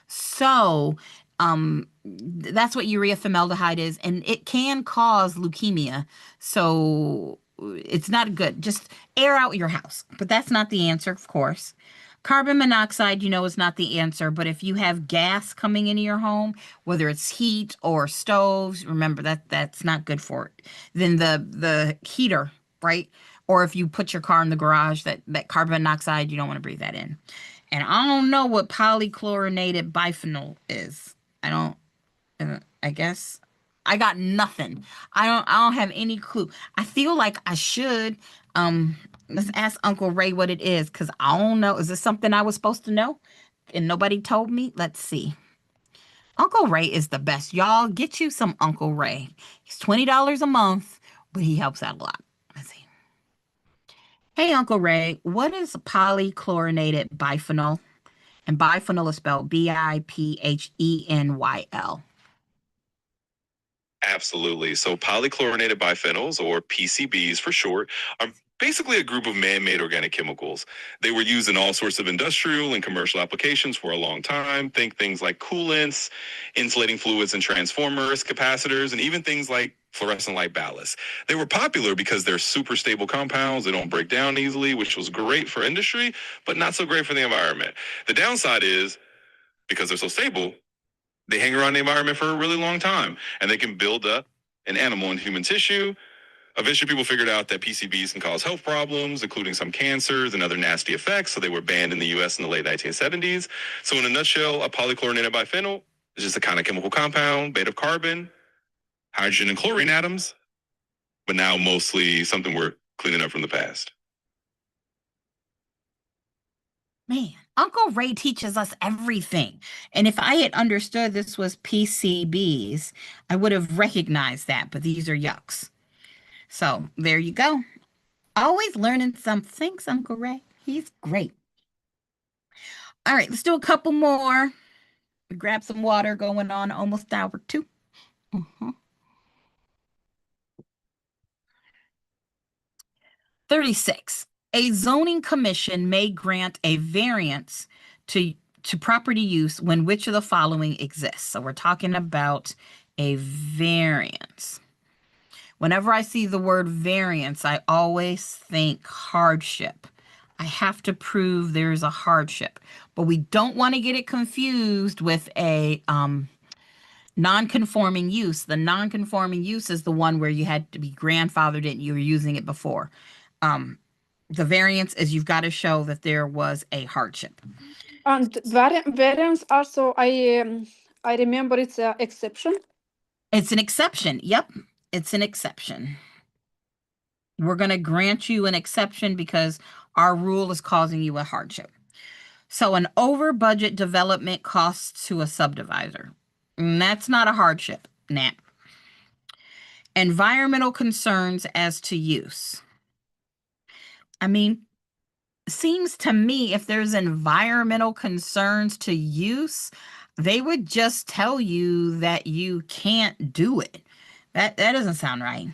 So, that's what urea formaldehyde is, and it can cause leukemia. So it's not good. Just air out your house. But that's not the answer, of course. Carbon monoxide, is not the answer. But if you have gas coming into your home, whether it's heat or stoves, remember that's not good for it. Then the heater, right? Or if you put your car in the garage, that carbon monoxide, you don't want to breathe that in. And I don't know what polychlorinated biphenyl is. I guess I got nothing. I don't have any clue. I feel like I should. Let's ask Uncle Ray what it is, because I don't know. Is this something I was supposed to know and nobody told me? Let's see. Uncle Ray is the best. Y'all get you some Uncle Ray. He's $20 a month, but he helps out a lot. Let's see. Hey, Uncle Ray, what is polychlorinated biphenyl? And biphenyl is spelled Biphenyl. Absolutely. So polychlorinated biphenyls, or PCBs for short, are basically a group of man-made organic chemicals. They were used in all sorts of industrial and commercial applications for a long time. Think things like coolants, insulating fluids and transformers, capacitors, and even things like fluorescent light ballasts. They were popular because they're super stable compounds. They don't break down easily, which was great for industry, but not so great for the environment. The downside is, because they're so stable, they hang around the environment for a really long time, and they can build up in animal and human tissue. Eventually, people figured out that PCBs can cause health problems, including some cancers and other nasty effects, so they were banned in the US in the late 1970s. So in a nutshell, a polychlorinated biphenyl is just a kind of chemical compound made of carbon, hydrogen, and chlorine atoms, but now mostly something we're cleaning up from the past. Man, Uncle Ray teaches us everything. And if I had understood this was PCBs, I would have recognized that, but these are yucks. So there you go. Always learning something. Thanks, Uncle Ray. He's great. All right, let's do a couple more. Grab some water, going on almost hour 2. 36. A zoning commission may grant a variance to property use when which of the following exists. So we're talking about a variance. Whenever I see the word variance, I always think hardship. I have to prove there's a hardship, but we don't want to get it confused with a non-conforming use. The non-conforming use is the one where you had to be grandfathered in, you were using it before. The variance is you've got to show that there was a hardship. And variance also, I remember it's an exception. It's an exception. Yep, it's an exception. We're going to grant you an exception because our rule is causing you a hardship. So an over budget development costs to a subdivider. And that's not a hardship, Nat. Environmental concerns as to use. I mean, seems to me if there's environmental concerns to use, they would just tell you that you can't do it. That doesn't sound right.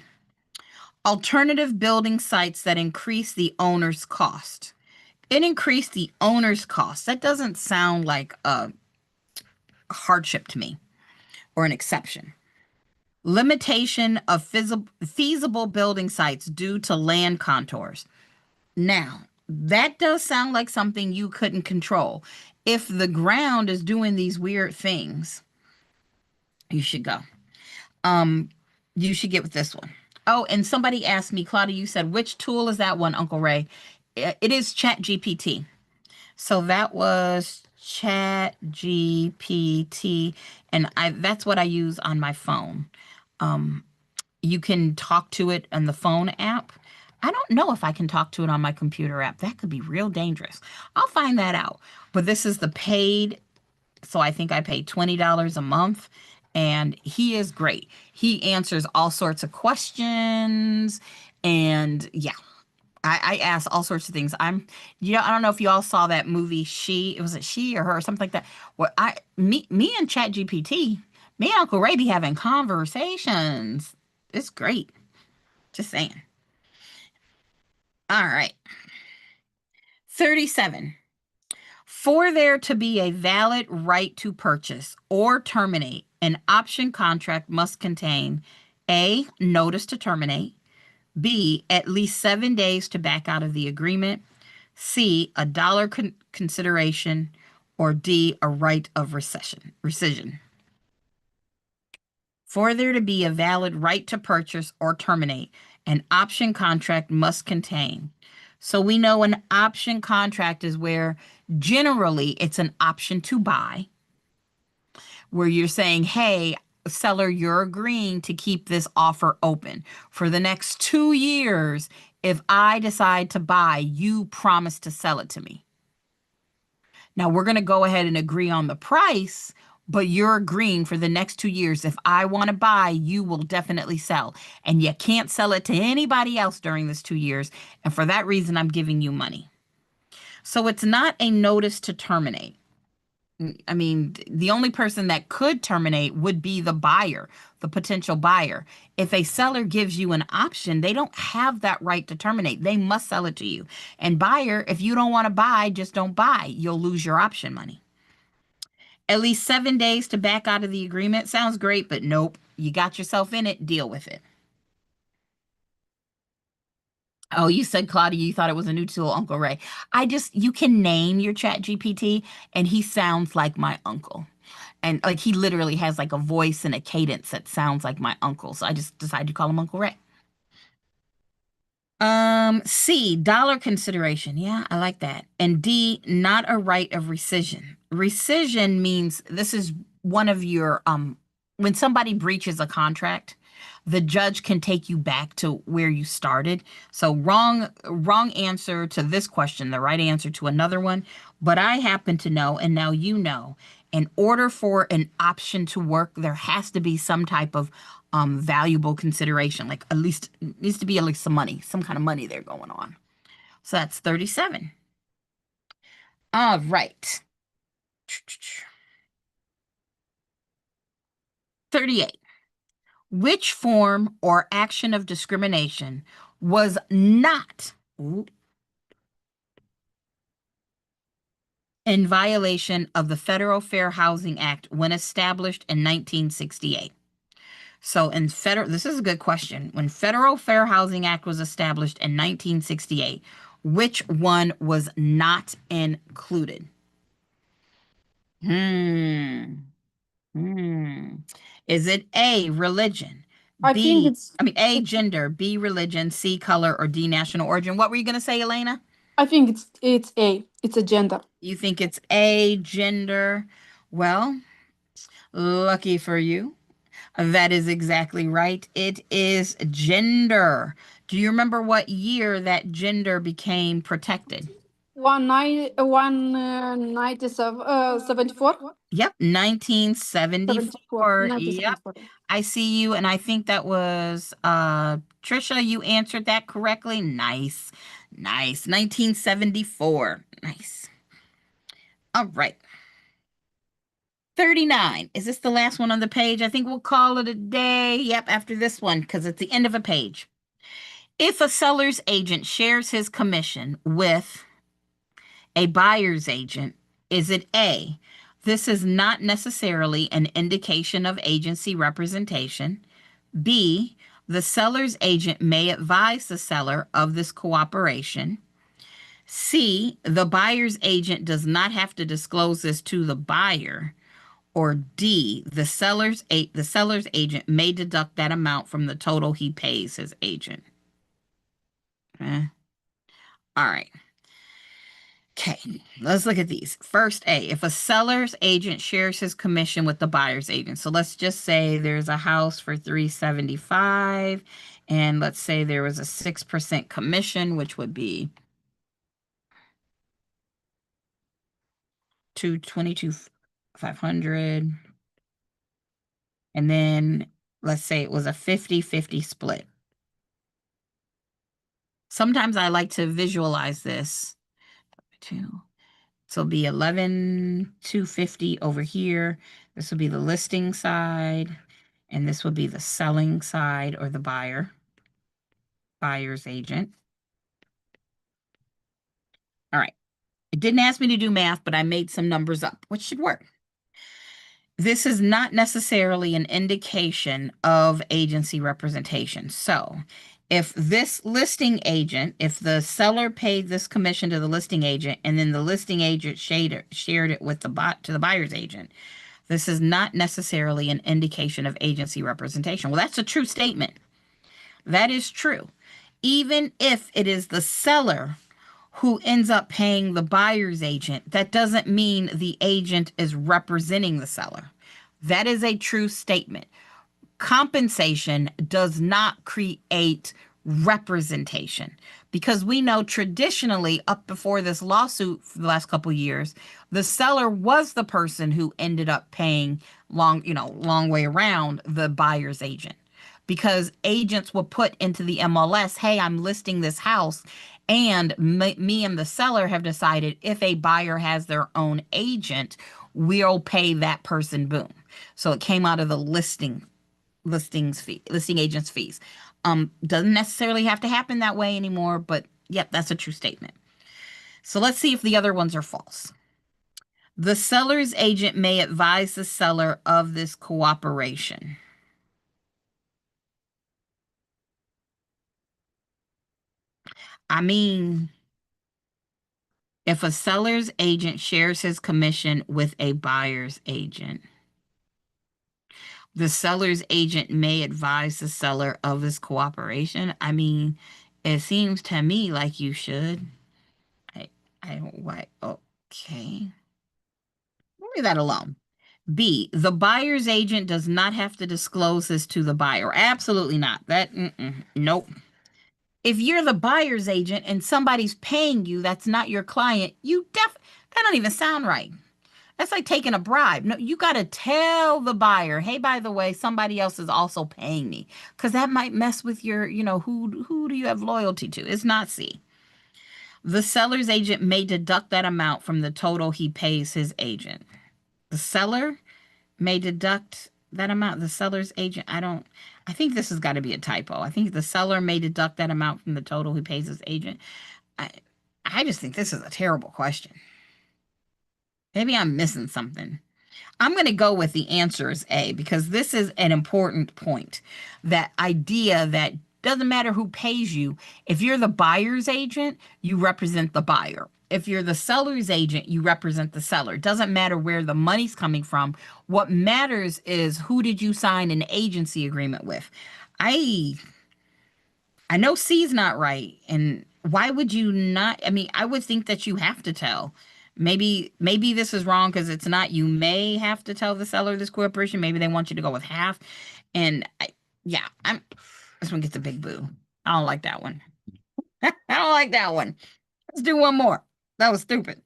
Alternative building sites that increase the owner's cost. It increased the owner's cost. That doesn't sound like a hardship to me or an exception. Limitation of feasible building sites due to land contours. Now, that does sound like something you couldn't control. If the ground is doing these weird things, you should go. You should get with this one. Oh, and somebody asked me, Claudia, you said, which tool is that one, Uncle Ray? It is ChatGPT. So that was ChatGPT, and that's what I use on my phone. You can talk to it on the phone app. I don't know if I can talk to it on my computer app. That could be real dangerous. I'll find that out. But this is the paid, so I think I paid $20 a month, and he is great. He answers all sorts of questions, and yeah, I ask all sorts of things. I don't know if you all saw that movie, was it She or Her or something like that? Well, me and ChatGPT, me and Uncle Ray be having conversations. It's great. Just saying. All right. 37. For there to be a valid right to purchase or terminate, an option contract must contain A, notice to terminate, B, at least 7 days to back out of the agreement, C, a dollar consideration, or D, a right of rescission. For there to be a valid right to purchase or terminate, an option contract must contain. So we know an option contract is where generally it's an option to buy, where you're saying, hey, seller, you're agreeing to keep this offer open for the next 2 years. If I decide to buy, you promise to sell it to me. Now we're going to go ahead and agree on the price, but you're agreeing for the next 2 years. If I want to buy, you will definitely sell. And you can't sell it to anybody else during this 2 years. And for that reason, I'm giving you money. So it's not a notice to terminate. I mean, the only person that could terminate would be the buyer, the potential buyer. If a seller gives you an option, they don't have that right to terminate. They must sell it to you. And buyer, if you don't want to buy, just don't buy. You'll lose your option money. At least 7 days to back out of the agreement. Sounds great, but nope. You got yourself in it. Deal with it. Oh, you said, Claudia, you thought it was a new tool, Uncle Ray. You can name your ChatGPT, and he sounds like my uncle. And like he literally has like a voice and a cadence that sounds like my uncle. So I just decided to call him Uncle Ray. C, dollar consideration. Yeah, I like that. And D, not a right of rescission. Rescission means this is one of your when somebody breaches a contract, the judge can take you back to where you started. So wrong answer to this question, the right answer to another one. But I happen to know, and now you know, in order for an option to work, there has to be some type of valuable consideration, like at least needs to be at least some money, some kind of money there going on. So that's 37. All right. 38. Which form or action of discrimination was not in violation of the Federal Fair Housing Act when established in 1968? So this is a good question. When Federal Fair Housing Act was established in 1968, which one was not included? Is it A, religion? A, gender, B, religion, C, color, or D, national origin? What were you going to say, Elena? I think it's A. It's a gender. You think it's A, gender? Well, lucky for you. That is exactly right. It is gender. Do you remember what year that gender became protected? 1974. Yep, 1974. Yep, I see you, and I think that was Trisha. You answered that correctly. Nice. 1974. Nice. All right. 39. Is this the last one on the page? I think we'll call it a day. Yep, after this one, because it's the end of a page. If a seller's agent shares his commission with a buyer's agent, is it A, this is not necessarily an indication of agency representation, B, the seller's agent may advise the seller of this cooperation. C, the buyer's agent does not have to disclose this to the buyer. Or D, the seller's agent may deduct that amount from the total he pays his agent. Okay. All right. Okay, let's look at these. First A, if a seller's agent shares his commission with the buyer's agent. So let's just say there's a house for $375, and let's say there was a 6% commission, which would be $222,500. And then let's say it was a 50-50 split. Sometimes I like to visualize this. So it'll be 11,250 over here. This will be the listing side, and this will be the selling side, or the buyer's agent. All right. It didn't ask me to do math, but I made some numbers up, which should work. This is not necessarily an indication of agency representation. So if this listing agent, if the seller paid this commission to the listing agent, and then the listing agent shared it with the buyer's agent, this is not necessarily an indication of agency representation. Well, that's a true statement. That is true. Even if it is the seller who ends up paying the buyer's agent, that doesn't mean the agent is representing the seller. That is a true statement. Compensation does not create representation, because we know traditionally, up before this lawsuit for the last couple of years, the seller was the person who ended up paying long way around the buyer's agent, because agents will put into the MLS, hey, I'm listing this house, and me and the seller have decided if a buyer has their own agent, we'll pay that person, boom. So it came out of the listing agent's fees. Doesn't necessarily have to happen that way anymore, but yep, that's a true statement. So let's see if the other ones are false. The seller's agent may advise the seller of this cooperation. I mean, if a seller's agent shares his commission with a buyer's agent, the seller's agent may advise the seller of his cooperation. I mean, it seems to me like you should. I don't like, okay. Leave that alone. B, the buyer's agent does not have to disclose this to the buyer. Absolutely not. Nope. If you're the buyer's agent and somebody's paying you, that's not your client, that don't even sound right. That's like taking a bribe. No, you got to tell the buyer, hey, by the way, somebody else is also paying me, because that might mess with your, who do you have loyalty to? It's not C. The seller's agent may deduct that amount from the total he pays his agent. The seller may deduct that amount. The seller's agent, I think this has got to be a typo. I think the seller may deduct that amount from the total he pays his agent. I just think this is a terrible question. Maybe I'm missing something. I'm going to go with the answer is A, because this is an important point. That idea that doesn't matter who pays you. If you're the buyer's agent, you represent the buyer. If you're the seller's agent, you represent the seller. It doesn't matter where the money's coming from. What matters is who did you sign an agency agreement with. I know C is not right. And why would you not? I mean, I would think that you have to tell. Maybe this is wrong because it's not. You may have to tell the seller of this cooperation. Maybe they want you to go with half. And this one gets a big boo. I don't like that one. I don't like that one. Let's do one more. That was stupid.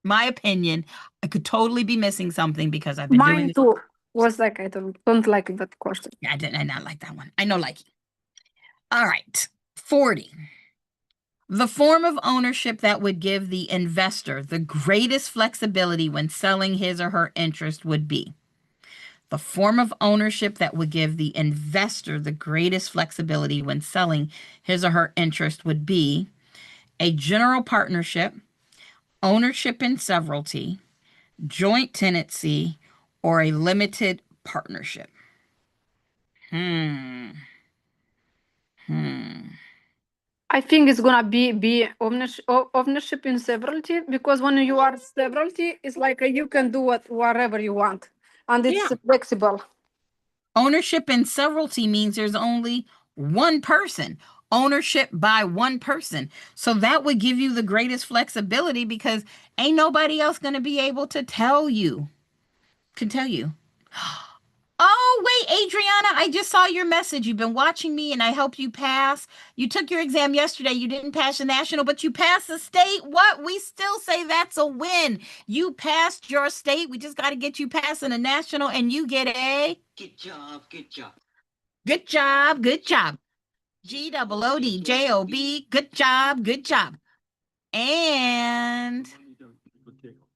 My opinion, I could totally be missing something because I've been doing Mine this. too was like, I don't like that question. Yeah, I did not like that one. I know, like. All right. 40. The form of ownership that would give the investor the greatest flexibility when selling his or her interest would be. The form of ownership that would give the investor the greatest flexibility when selling his or her interest would be a general partnership, ownership in severalty, joint tenancy, or a limited partnership. Hmm. Hmm. I think it's gonna be ownership in severalty, because when you are severalty, it's like you can do whatever you want, and it's Yeah. flexible. Ownership and severalty means there's only one person. Ownership by one person. So that would give you the greatest flexibility because ain't nobody else going to be able to tell you. Can tell you. Oh, wait, Adriana, I just saw your message. You've been watching me and I helped you pass. You took your exam yesterday. You didn't pass the national, but you passed the state. What? We still say that's a win. You passed your state. We just got to get you passing the national and you get a Good job. Good job. good job. Good job. GOODJOB. Good job. Good job. And Money don't jiggle jiggle.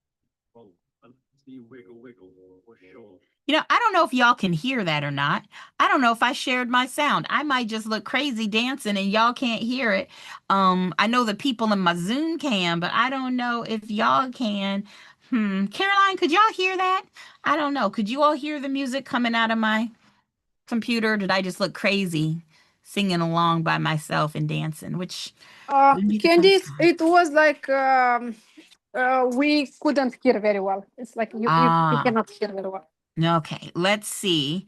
Oh, I like to see you wiggle wiggle for sure. you know, I don't know if y'all can hear that or not. I don't know if I shared my sound. I might just look crazy dancing and y'all can't hear it. I know the people in my Zoom can, but I don't know if y'all can. Caroline, could y'all hear that? I don't know. Could you all hear the music coming out of my computer? Did I just look crazy singing along by myself and dancing? Which would be the Candice, best. it was like we couldn't hear very well. It's like you Ah. cannot hear very well. Okay, let's see.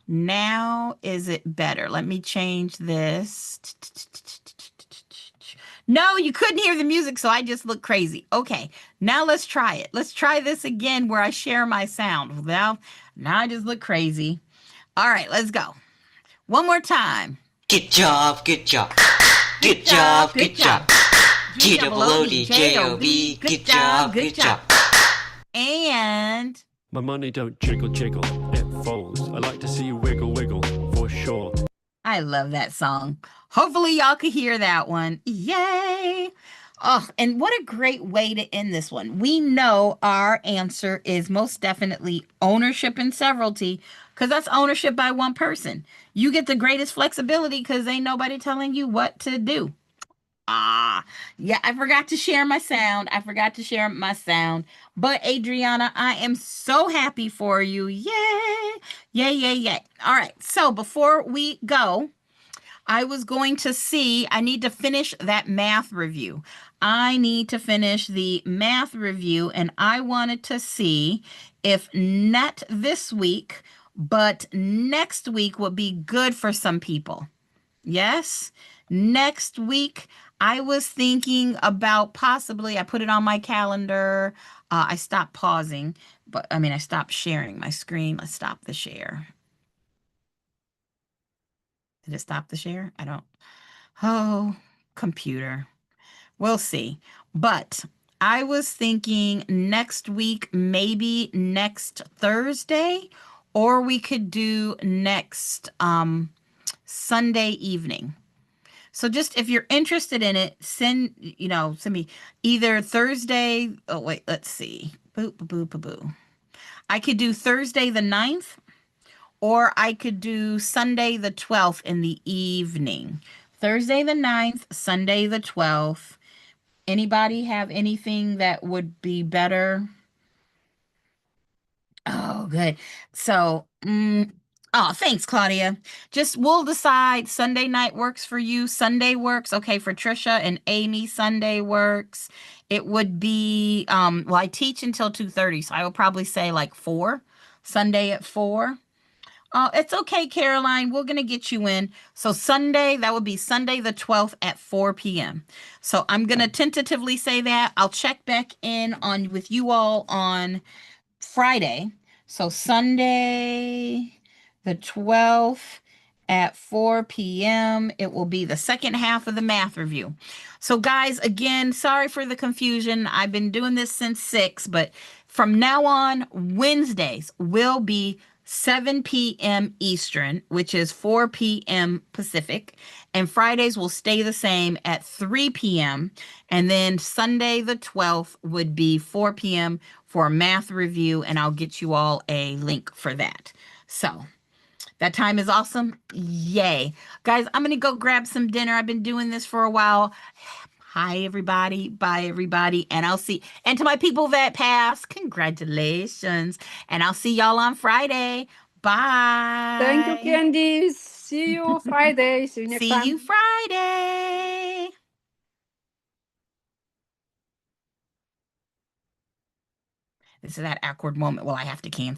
Now is it better? Let me change this. No, you couldn't hear the music, so I just look crazy. Okay, now let's try it. Let's try this again where I share my sound. Now I just look crazy. All right, let's go. One more time. Good job. Good job. Good job. Good job. GOODJOB. Good job. Good job. And My money don't jiggle jiggle, it folds. I like to see you wiggle wiggle for sure. I love that song. Hopefully y'all could hear that one. Yay! Oh, and what a great way to end this one. We know our answer is most definitely ownership and severalty because that's ownership by one person. You get the greatest flexibility because ain't nobody telling you what to do. Yeah, I forgot to share my sound. But Adriana, I am so happy for you. Yay! Yay, yay, yay. All right. So before we go, I was going to see, I need to finish that math review. I need to finish the math review, and I wanted to see if not this week, but next week would be good for some people. Yes, next week. I was thinking about possibly, I put it on my calendar. I stopped pausing, but I mean, I stopped sharing my screen. Let's stop the share. Did it stop the share? I don't. Oh, computer. We'll see. But I was thinking next week, maybe next Thursday, or we could do next Sunday evening. So just if you're interested in it, send me either Thursday. Oh, wait, let's see. Boo, boo, boo, boo, boo. I could do Thursday the 9th, or I could do Sunday the 12th in the evening. Thursday the 9th, Sunday the 12th. Anybody have anything that would be better? Oh, good. So, oh, thanks, Claudia. Just we'll decide Sunday night works for you. Sunday works. Okay, for Trisha and Amy, Sunday works. It would be well, I teach until 2:30, so I will probably say like 4. Sunday at 4. Oh, it's okay, Caroline. We're gonna get you in. So Sunday, that would be Sunday the 12th at 4 p.m. So I'm gonna tentatively say that. I'll check back in on with you all on Friday. So Sunday the 12th at 4 p.m. It will be the second half of the math review. So guys, again, sorry for the confusion. I've been doing this since 6, but from now on, Wednesdays will be 7 p.m. Eastern, which is 4 p.m. Pacific, and Fridays will stay the same at 3 p.m. And then Sunday the 12th would be 4 p.m. for a math review, and I'll get you all a link for that. So that time is awesome. Yay. Guys, I'm going to go grab some dinner. I've been doing this for a while. Hi, everybody. Bye, everybody. And I'll see. And to my people that passed, congratulations. And I'll see y'all on Friday. Bye. Bye. Thank you, Candy. See you Friday. See you next See time. you Friday. This is that awkward moment. Well, I have to cancel.